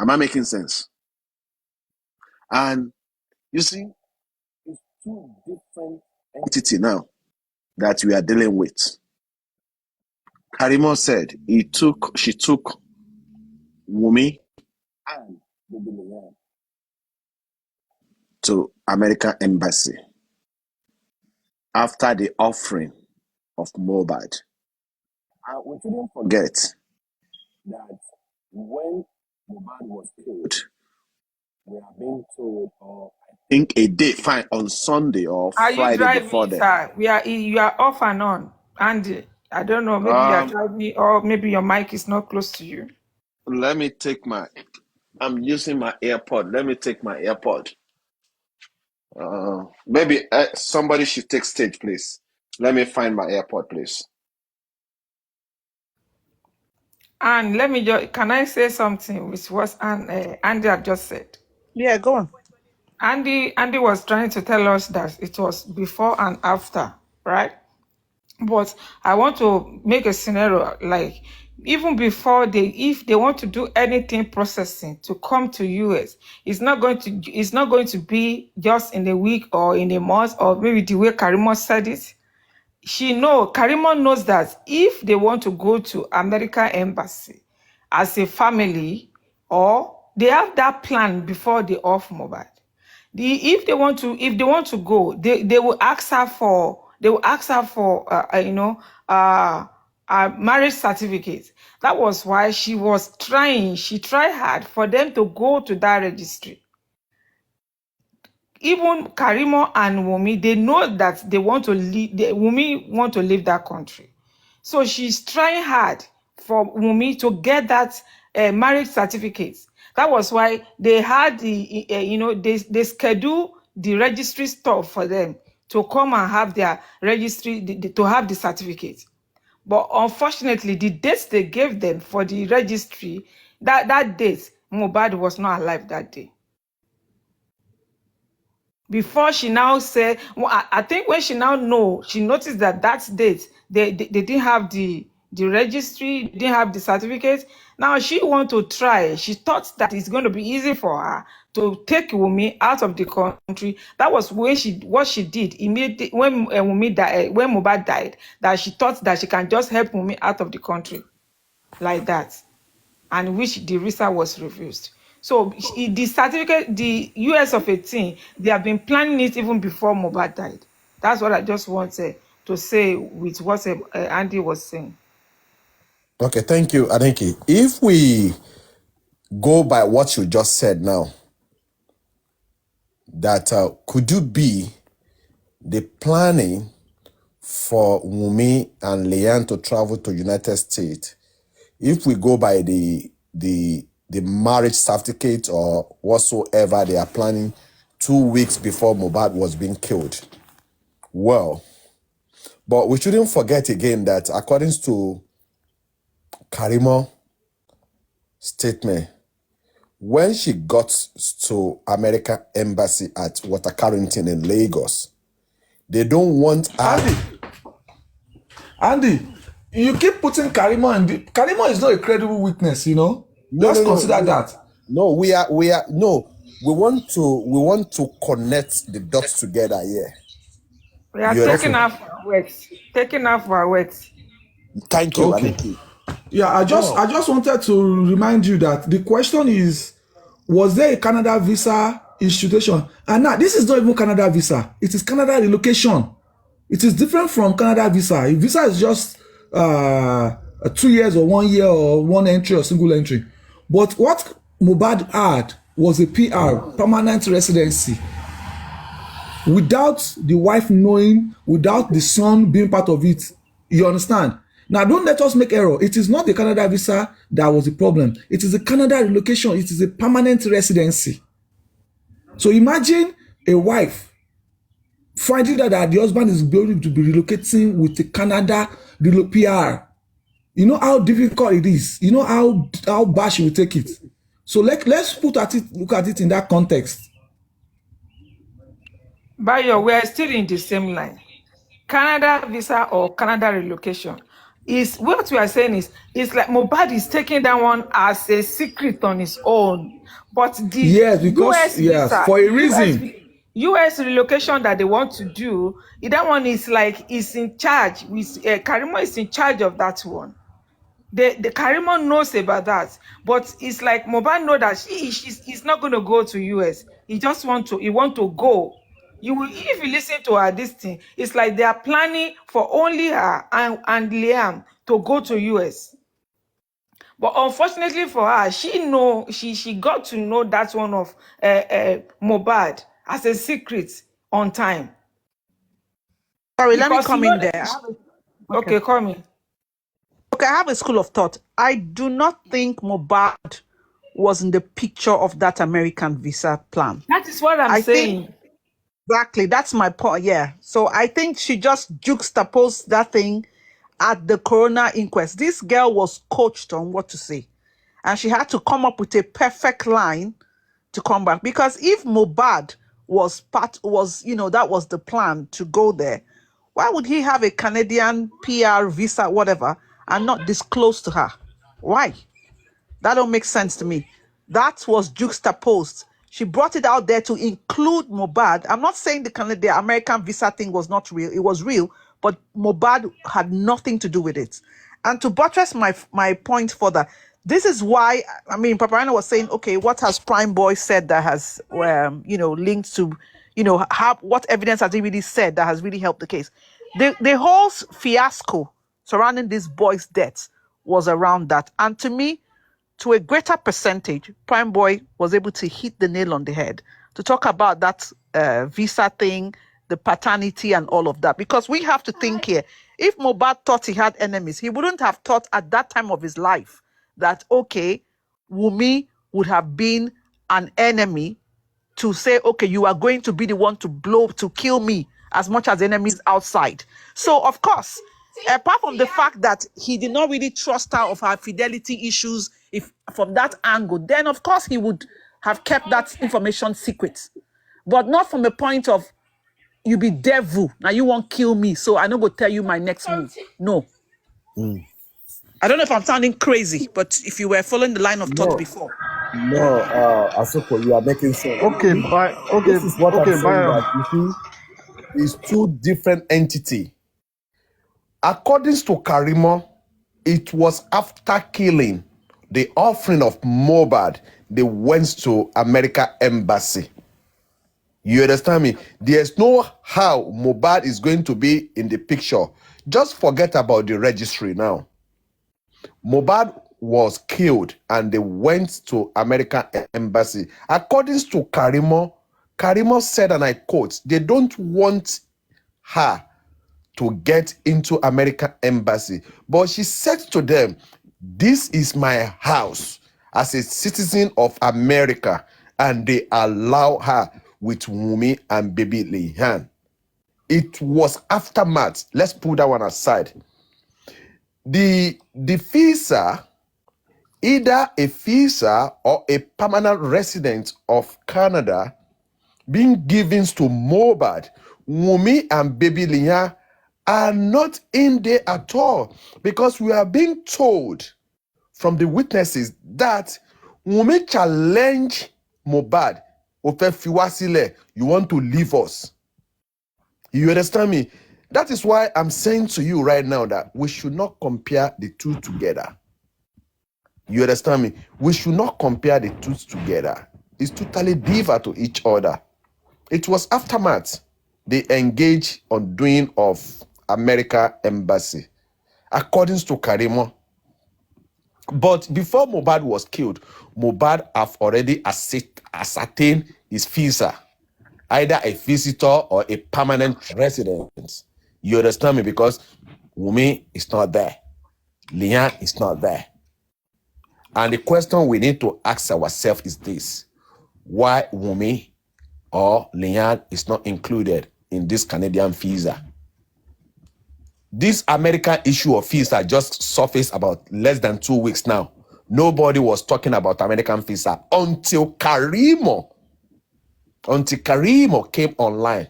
Am I making sense? And you see, it's two different entities now that we are dealing with. Karimo said she took Wunmi and baby Leanne to American Embassy after the offering of Mohbad. And we shouldn't forget that when Mohbad was killed, we are being told, or I think a day, fine, on Sunday or Are you Friday before driving, that. sir? You are off and on. And I don't know, maybe you are driving or maybe your mic is not close to you. Let me take I'm using my AirPod. Let me take my AirPod. Maybe somebody should take stage, please. Let me find my AirPod, please. And let me can I say something with what Andy had just said? Yeah, go on. Andy was trying to tell us that it was before and after, right? But I want to make a scenario like even before if they want to do anything processing to come to US, it's not going to be just in a week or in a month or maybe the way Karimo said it. Karimo knows that if they want to go to American Embassy as a family, or they have that plan before they off Mohbad. If they want to go, they will ask her for a marriage certificate. That was why she tried hard for them to go to that registry. Even Karimo and Wunmi, they know that they want to leave. Wunmi want to leave that country, so she's trying hard for Wunmi to get that marriage certificate. That was why they had they schedule the registry stuff for them to come and have their registry to have the certificate. But unfortunately, the dates they gave them for the registry, that date, Mohbad was not alive that day. Before she now said, I think when she noticed that date, they didn't have the registry, they didn't have the certificate. Now she want to try. She thought that it's going to be easy for her to take Wunmi out of the country. That was what she did immediately when Wunmi died, when Mohbad died, that she thought that she can just help Wunmi out of the country like that, and which the visa was refused. So the certificate, the US of 18, they have been planning it even before Mohbad died. That's what I just wanted to say with what Andy was saying. Okay, thank you, Adenki. If we go by what you just said now, that could you be the planning for Wunmi and Leanne to travel to United States? If we go by the marriage certificate or whatsoever they are planning 2 weeks before Mohbad was being killed. Well, but we shouldn't forget again that according to Karimo statement, when she got to American Embassy at Walter Carrington in Lagos, they don't want her. Andy, you keep putting Karimo in Karimo is not a credible witness, you know. Let's consider that. No, we want to connect the dots together here. We are taking off our words. Thank you. Okay. Yeah, I just wanted to remind you that the question is, was there a Canada visa institution? And now this is not even Canada visa. It is Canada relocation. It is different from Canada visa. A visa is just 2 years or 1 year or one entry or single entry. But what Mohbad had was a PR, permanent residency. Without the wife knowing, without the son being part of it, You understand? Now, don't let us make error. It is not the Canada visa that was the problem. It is the Canada relocation. It is a permanent residency. So imagine a wife finding that the husband is going to be relocating with the Canada PR. You know how difficult it is. You know how bad she will take it. So let's look at it in that context. Bayo, we are still in the same line. Canada visa or Canada relocation. Is what we are saying is like Mohbad is taking that one as a secret on his own. But the US visa, for a reason. US relocation that they want to do, that one is like is in charge. Karimo is in charge of that one. The Karimo knows about that, but it's like Mohbad know that he's not going to go to US. He want to go. If you listen to her this thing, it's like they are planning for only her and Liam to go to US. But unfortunately for her, she got to know that one of Mohbad as a secret on time. Sorry, let me come in there. Okay, call me. Okay, I have a school of thought. I do not think Mohbad was in the picture of that American visa plan. That is what I'm saying. Exactly, that's my point. Yeah. So I think she just juxtaposed that thing at the coroner inquest. This girl was coached on what to say, and she had to come up with a perfect line to come back. Because if Mohbad was that was the plan to go there, why would he have a Canadian PR visa, whatever, and not disclose to her? Why? That don't make sense to me. That was juxtaposed. She brought it out there to include Mohbad. I'm not saying the American visa thing was not real. It was real, but Mohbad had nothing to do with it. And to buttress my point further, this is why, I mean, Paparano was saying, okay, what has Prime Boy said that has, linked to, what evidence has he really said that has really helped the case? The whole fiasco surrounding this boy's death was around that. And to me, to a greater percentage, Prime Boy was able to hit the nail on the head to talk about that visa thing, the paternity and all of that. Because we have to think here, if Mohbad thought he had enemies, he wouldn't have thought at that time of his life that, okay, Wunmi would have been an enemy to say, okay, you are going to be the one to kill me as much as enemies outside. So, of course, apart from the fact that he did not really trust her of her fidelity issues, if from that angle, then of course he would have kept that information secret. But not from a point of, you be devil, now you won't kill me, so I don't go tell you my next move. No. I don't know if I'm sounding crazy, but if you were following the line of thought before. No, Asoko, you are making sense. This is what I'm saying, that you see, it's two different entities. According to Karimo, it was after killing the offering of Mohbad, they went to America Embassy. You understand me? There's no how Mohbad is going to be in the picture. Just forget about the registry now. Mohbad was killed and they went to American Embassy. According to Karimo, Karimo said, and I quote, they don't want her to get into American Embassy. But she said to them, this is my house as a citizen of America, and they allow her with Wunmi and baby Liam. It was aftermath. Let's put that one aside. The visa, either a visa or a permanent resident of Canada, being given to Mohbad, Wunmi and baby Liam are not in there at all, because we are being told from the witnesses that Wunmi challenged Mohbad, you want to leave us. You understand me? That is why I'm saying to you right now that we should not compare the two together. You understand me? We should not compare the two together. It's totally different to each other. It was aftermath they engaged on doing of America Embassy, according to Karimo. But before Mohbad was killed, Mohbad have already ascertained his visa, either a visitor or a permanent resident. You understand me? Because Wumi is not there. Lian is not there. And the question we need to ask ourselves is this: why Wumi or Lian is not included in this Canadian visa? This American issue of visa just surfaced about less than 2 weeks now. Nobody was talking about American visa until Karimo came online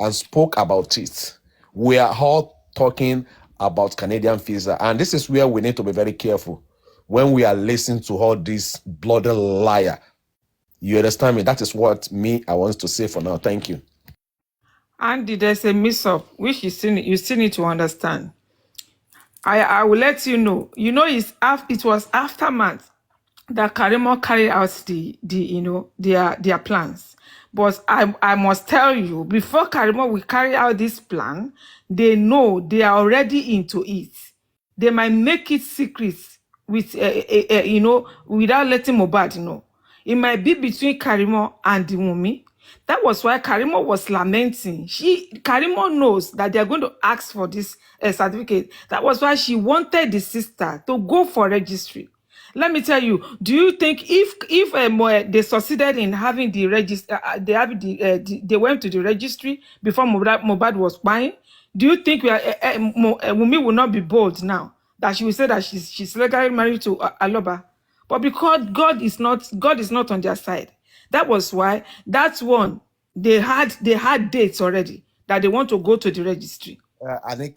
and spoke about it. We are all talking about Canadian visa, and this is where we need to be very careful when we are listening to all this bloody liar. You understand me? That is what I want to say for now. Thank you. Andy, there's a mix-up which you still need to understand. I will let you know. You know, it was aftermath that Karimo carried out their plans. But I must tell you, before Karimo will carry out this plan, they know they are already into it. They might make it secret with without letting Mohbad know. It might be between Karimo and the Wunmi. That was why Karimo was lamenting. Karimo knows that they are going to ask for this certificate. That was why she wanted the sister to go for registry. Let me tell you, do you think if they succeeded in having the register, they went to the registry before Mohbad was buying? Do you think Wunmi will not be bold now that she will say that she's legally married to Aloba? But because God is not on their side. That was why that one they had dates already that they want to go to the registry.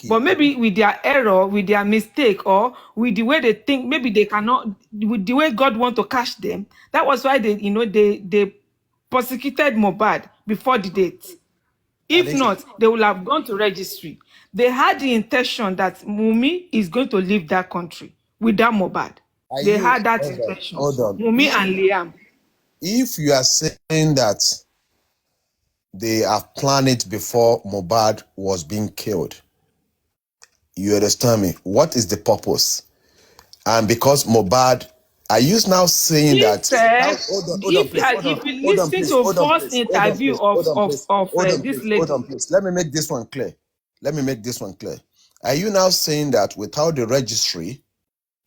But maybe with their error, with their mistake, or with the way they think, maybe they cannot, with the way God want to catch them. That was why they prosecuted Mohbad before the date. If not, they will have gone to registry. They had the intention that Wunmi is going to leave that country without Mohbad. They had that intention. Wunmi and Liam. If you are saying that they have planned it before Mohbad was being killed, you understand me? What is the purpose? And because Mohbad, are you now saying that? If you listen to first interview of this lady, hold on, please. Let me make this one clear. Are you now saying that without the registry,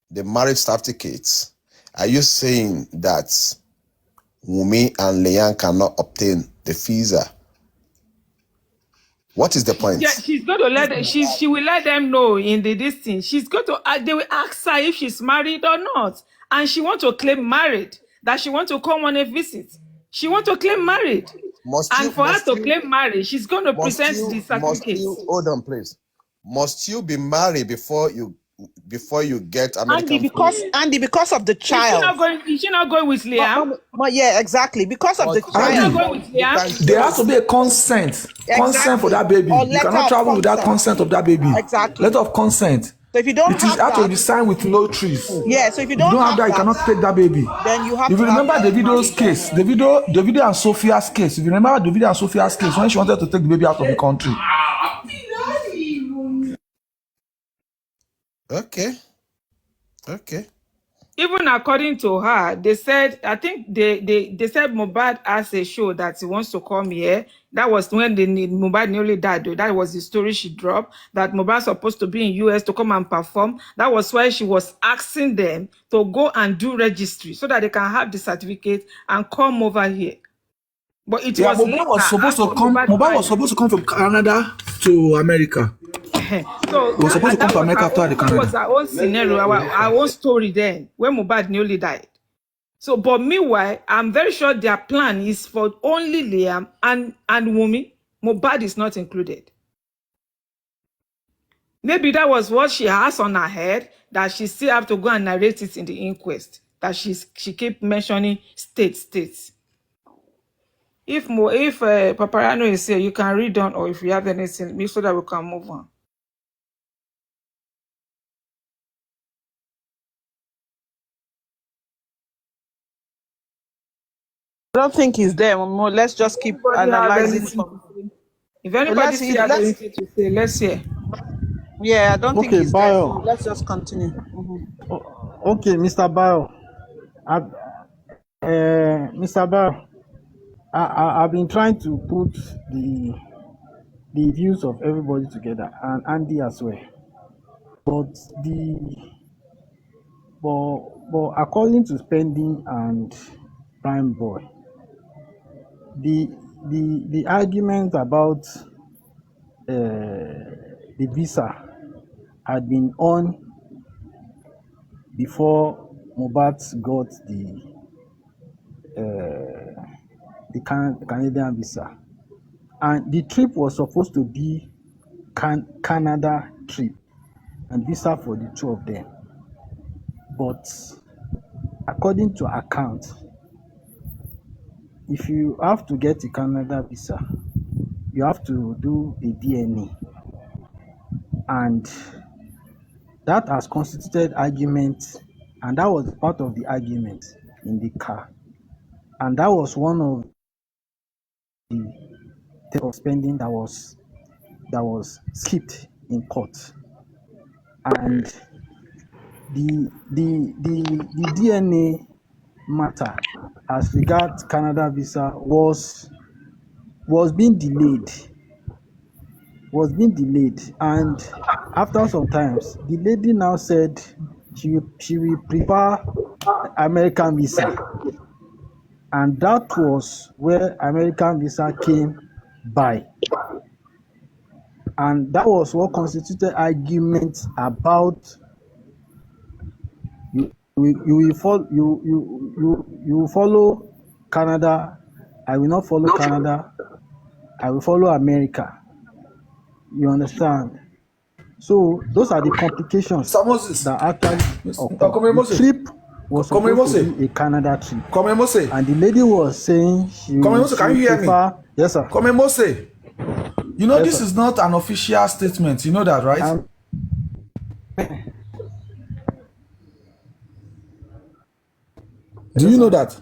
the marriage certificates, are you saying that Wunmi and Lian cannot obtain the visa? What is the point? Yeah, she's going to let them, she will let them know in this thing. She's going to they will ask her if she's married or not, and she want to claim married, that she want to come on a visit. She want to claim married, for her to claim married, she's going to present the certificate. Hold on, please. Must you be married before you get American? Andy, because of the child. Is she not going with Liam? Yeah, exactly. Because of the child. There has to be a consent. Consent for that baby. You cannot travel without consent of that baby. Exactly. Letter of consent. So if you don't have that, to be signed with notaries. Yeah, so if you don't have that, you cannot take that baby. Then you have if you remember Davido's case, Davido and Sophia's case, if you remember Davido and Sophia's case, when she wanted to take the baby out of the country. Okay. Even according to her, they said, I think they said Mohbad has a show that he wants to come here. That was when Mohbad nearly died. That was the story she dropped, that Mohbad supposed to be in US to come and perform. That was why she was asking them to go and do registry so that they can have the certificate and come over here. But Mohbad was supposed to come from Canada to America. So he was supposed to come to America after the Canada. That was our own scenario, our own story then, when Mohbad nearly died. So, but meanwhile, I'm very sure their plan is for only Liam and Wunmi. Mohbad is not included. Maybe that was what she has on her head, that she still have to go and narrate it in the inquest, that she kept mentioning states. If Paparano is here, you can read on, or if you have anything, so that we can move on. I don't think he's there. Let's just keep analyzing. If anybody has anything to say, let's hear. Yeah, I don't think he's there. So let's just continue. Okay, Mr. Bayo. Mr. Bayo, I've been trying to put the views of everybody together and Andy as well. But according to Spending and Prime Boy, the argument about the visa had been on before Mohbad got the Canadian visa, and the trip was supposed to be Canada trip and visa for the two of them. But according to account, if you have to get a Canada visa, you have to do a DNA, and that has constituted argument, and that was part of the argument in the car, and that was one of the type of spending that was skipped in court. And the DNA matter as regards Canada visa was being delayed, and after some times the lady now said she will prefer American visa, and that was where American visa came by, and that was what constituted argument about you will follow Canada, I will not follow Canada, I will follow America. You understand? So those are the complications that actually occurred. The trip was supposed to be a Canada trip, and the lady was saying she will prefer. Yes, sir. Mose, you know, yes, this is not an official statement. You know that, right? Do you know that?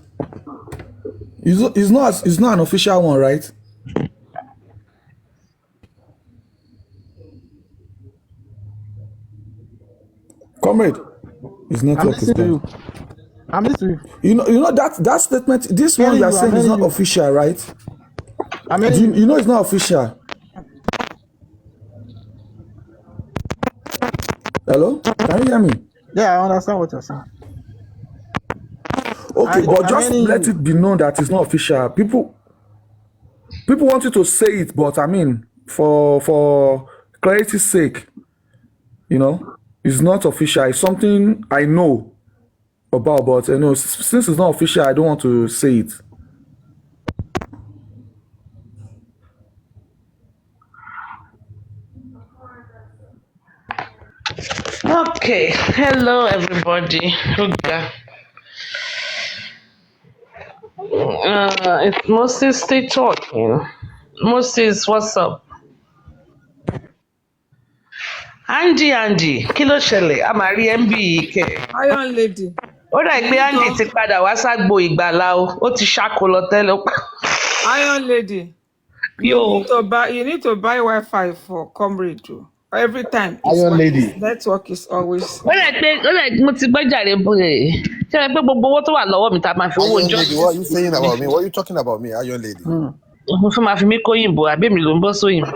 It's not an official one, right? Comrade, it's not I'm listening to you. I'm listening. You know that statement. This one you are saying is not official, right? You know it's not official. Hello, can you hear me? Yeah, I understand what you're saying. Okay, but just let it be known that it's not official. People want you to say it, but I mean, for clarity's sake, you know, it's not official. It's something I know about, but you know, since it's not official, I don't want to say it. Okay, hello everybody. It's Moses still talking. Moses, what's up? Andy, kí ló ṣẹlẹ̀? A máa rí MB kẹ. Iron Lady. Ó dà pé Andy ti padà wá ságbo ìgbàlá o. Ó ti ṣáko lọ tẹ́lẹ̀. Iron Lady. You need to buy Wi-Fi for Comrade too. Every time. Iron Lady. Network is always. Ó dà pé mo ti gbọ́jàre bóyè. Ṣé ẹ pé gbogbo owó tó wà lọ́wọ́ mi ta máa fi owó jọ? What are you saying about me? What are you talking about me, Iron Lady? Mo fẹ́ máa fi mí kóyìnbó àbí mi ló ń bọ́ sóyìnbó.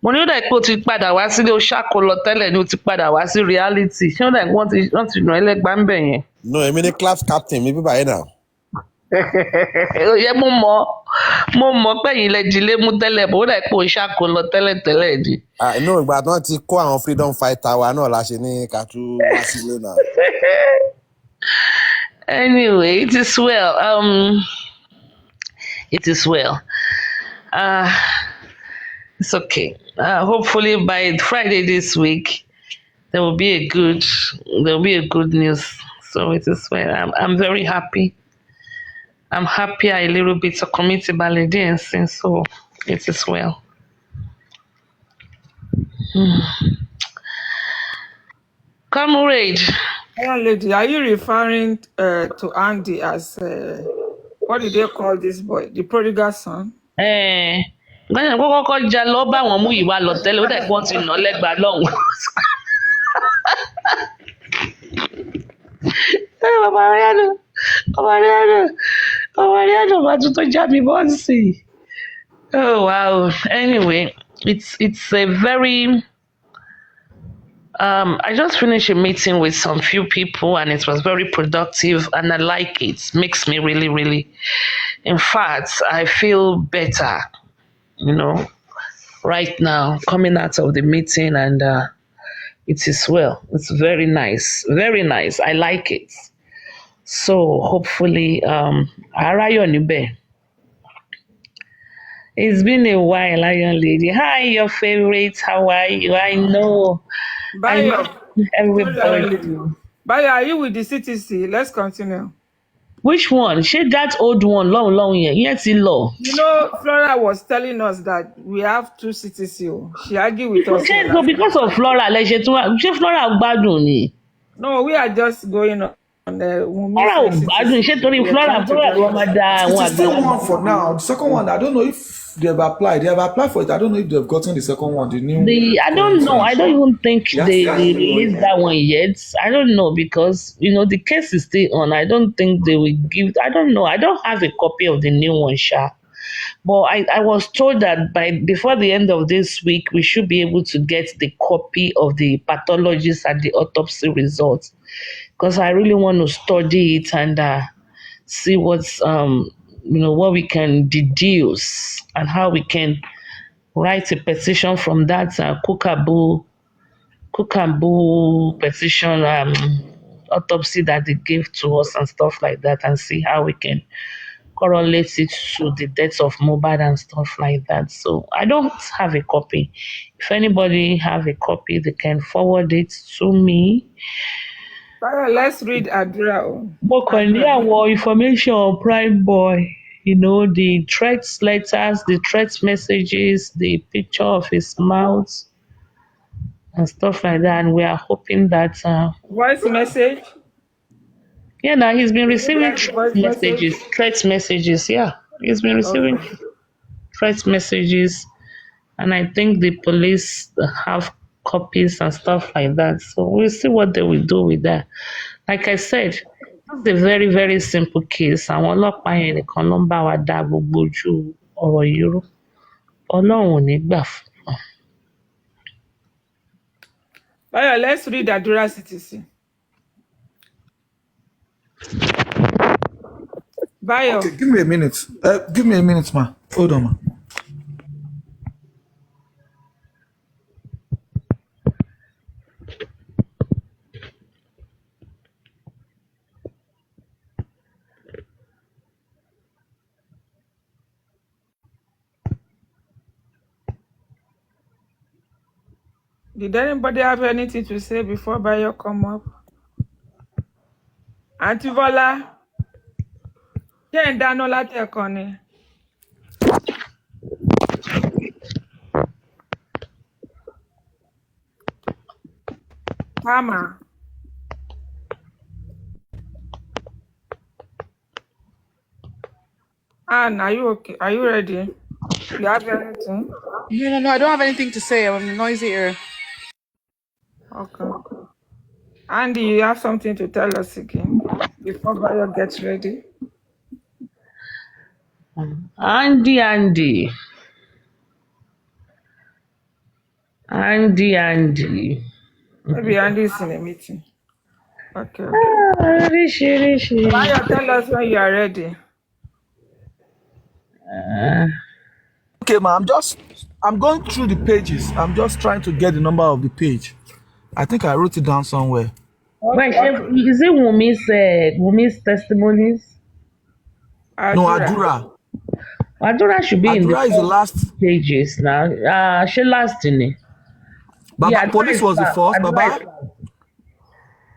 Mo ní ó dà pé o ti padà wá sílé o ṣáko lọ tẹ́lẹ̀ ni o ti padà wá sí reality. Ṣé ó dà pé wọ́n ti ràn ẹ́ lẹ́gbàá ń bẹ̀ yẹn? No, èmi ni class captain mi bíbá yẹn náà. Ó yẹ mo mọ̀ pé ẹ̀yin lẹ jílé mú tẹ́lẹ̀ bó dà pé o ṣáko lọ tẹ́lẹ̀ ni. Inú ìgbà tí wọ́n ti kó àwọn freedom fighter wa náà la ṣe ní kàtú wá sílé náà. Anyway, it is well. It is well. It's okay. Hopefully by Friday this week there will be a good news. So it is well. I'm very happy. I'm happier a little bit to commit to dancing, so it is well. Comrade. Iron Lady, are you referring to Andy as what did they call this boy? The prodigal son? Gbọ́dọ̀ kọ́kọ́ já lọ bá wọn mú ìwà lọ tẹ́lẹ̀ ó dẹ̀ pọ́n ti nà lẹ́gbàá lọ́hùn. Ọmọ Ariano bá tún tó já mi bọ́ọ̀sì. Oh wow. Anyway, it's a very I just finished a meeting with some few people and it was very productive and I like it. Makes me really, really, in fact, I feel better, right now coming out of the meeting and it is well. It's very nice. Very nice. I like it. So hopefully, Arayo Nibe. It's been a while, Lion Lady. Hi, your favorite. How are you? I know Bayo, everybody. Bayo, are you with the CTC? Let's continue. Which one? She that old one, long, yeah. Yes, in law. You know, Flora was telling us that we have 2 CTC. She argued with us. So because of Flora, like she Flora gbadun ni. No, we are just going on the Flora gbadun. She told Flora It is still one for now. The second one, I don't know if they have applied. They have applied for it. I don't know if they've gotten the second one, the new. I don't know. I don't even think they released that one yet. I don't know because the case is still on. I don't think they will give. I don't know. I don't have a copy of the new one, Sha. But I was told that before the end of this week, we should be able to get the copy of the pathologist and the autopsy results because I really want to study it and see what's what we can deduce and how we can write a petition from that Kukaboo petition autopsy that they gave to us and stuff like that and see how we can correlate it to the deaths of Mohbad and stuff like that. So I don't have a copy. If anybody have a copy, they can forward it to me. Let's read Adra. More information on Prime Boy. The threats letters, the threats messages, the picture of his mouth and stuff like that. And we are hoping that voice message. Yeah, now he's been receiving threat messages. Yeah, he's been receiving threat messages, and I think the police have copies and stuff like that. So we'll see what they will do with that. Like I said, it's a very, very simple case. Àwọn ọlọ́pàá yẹn nìkan ló ń bá wa dá gbogbo ojú ọ̀rọ̀ yìí rú. Ọlọ́run ò ní gbà fún wọn. Bayo, let's read Adura CTC. Bayo. Okay, give me a minute. Give me a minute, ma. Hold on, ma. Did anybody have anything to say before Bayo come up? Auntie Vola, ṣé ń dáná látẹ̀kọ́ ni? Mama. Anne, are you okay? Are you ready? You have anything? No, I don't have anything to say. I'm noisy here. Okay. Andy, you have something to tell us again before Bayo gets ready? Andy. Maybe Andy is in a meeting. Okay. Rishi. Bayo, tell us when you are ready. Okay, ma. I'm going through the pages. I'm just trying to get the number of the page. I think I wrote it down somewhere. Wait, is it Wumi's testimonies? No, Adura. Adura should be Adura in is the last pages now. She last in it. Baba Police was the first. Baba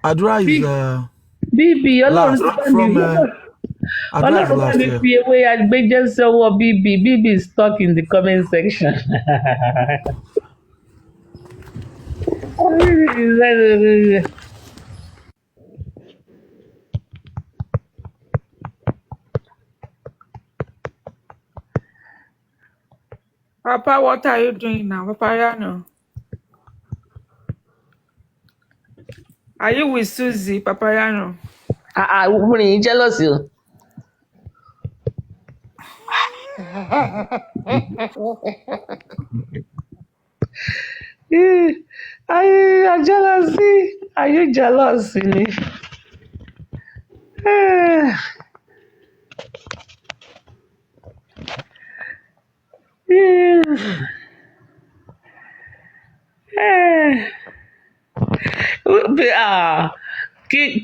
Adura is BB. last from Adura is the last. BB is stuck in the comment section. Papa, what are you doing now? Papayano? Are you with Susie, Papayano? We're jealous you. Are you jealousy? Are you jealous?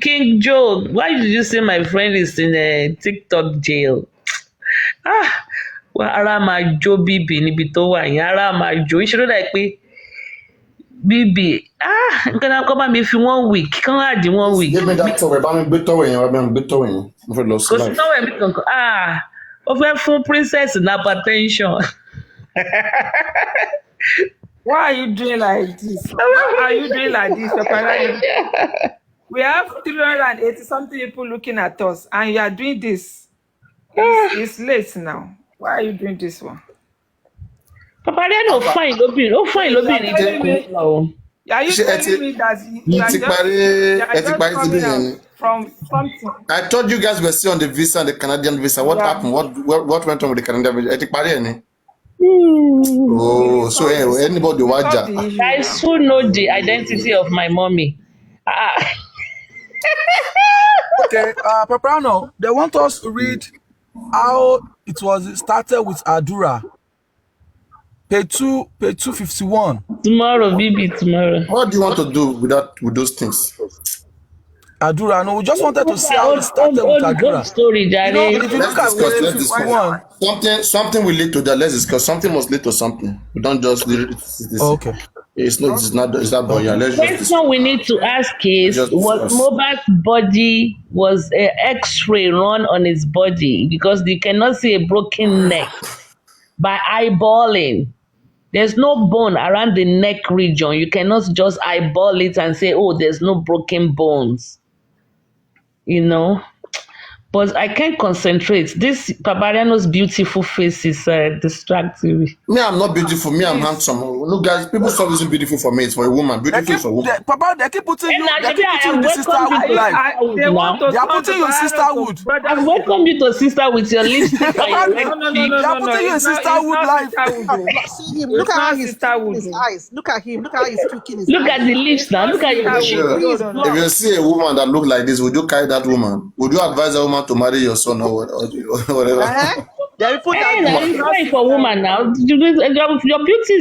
King Joe, why did you say my friend is in a TikTok jail? Well, ara máa jó bíbí níbi tó wà yẹn, ara máa jó. Ìṣòro dà pé bíbí, nǹkan náà kọ́ bá mi fi 1 week, kán wá di 1 week. Give me that towel, bá mi gbé towel yẹn, bá mi gbé towel yẹn. Mo fẹ́ lọ sí Kò sí live. tọ́wọ̀ ẹ̀mí kankan. Ó fẹ́ fún princess ní hypertension. Why are you doing like this? Why are you doing like this, Paparano? We have 380 something people looking at us, and you are doing this. It's late now. Why are you doing this one? Paparano fine lóbìnrin, ó fine lóbìnrin jẹ́ kó. Are you telling me that you are just coming out from something? I told you guys were still on the visa, the Canadian visa. What happened? What went on with the Canadian visa? Ẹ ti parí ẹ̀ ni? Oh, so anybody waja? Guys who know the identity of my mommy. Okay, Paparano, they want us to read how it was started with Adura. Page 251. Tomorrow, baby, tomorrow. What do you want to do with those things? Adura, no, we just wanted to see how it started with Adura. Story, You know, if you look at Let's discuss. Something will lead to that. Let's discuss. Something must lead to something. We don't just lead this. Okay. It's not but yeah, let's The just question we need to ask is, was Mohbad's body, was an X-ray run on his body? Because you cannot see a broken neck by eyeballing. There's no bone around the neck region. You cannot just eyeball it and say, oh, there's no broken bones. You know? But I can't concentrate. This Papariano's beautiful face is distracting me. Me, I'm not beautiful. Me, I'm handsome. Look, guys, people stop using beautiful for me. It's for a woman. Beautiful is for a woman. Papa, they keep putting you in the sisterhood life. They are putting you in sisterhood. I've welcomed you to sister with your lipstick. They are putting you in sisterhood life. See him. Look at how he's tweaking his eyes. Look at him. Look at how he's tweaking his eyes. Look at the lips now. Look at your lips. If you see a woman that look like this, would you carry that woman? Would you advise a woman to marry your son or whatever? They put that for woman now. Your beauty is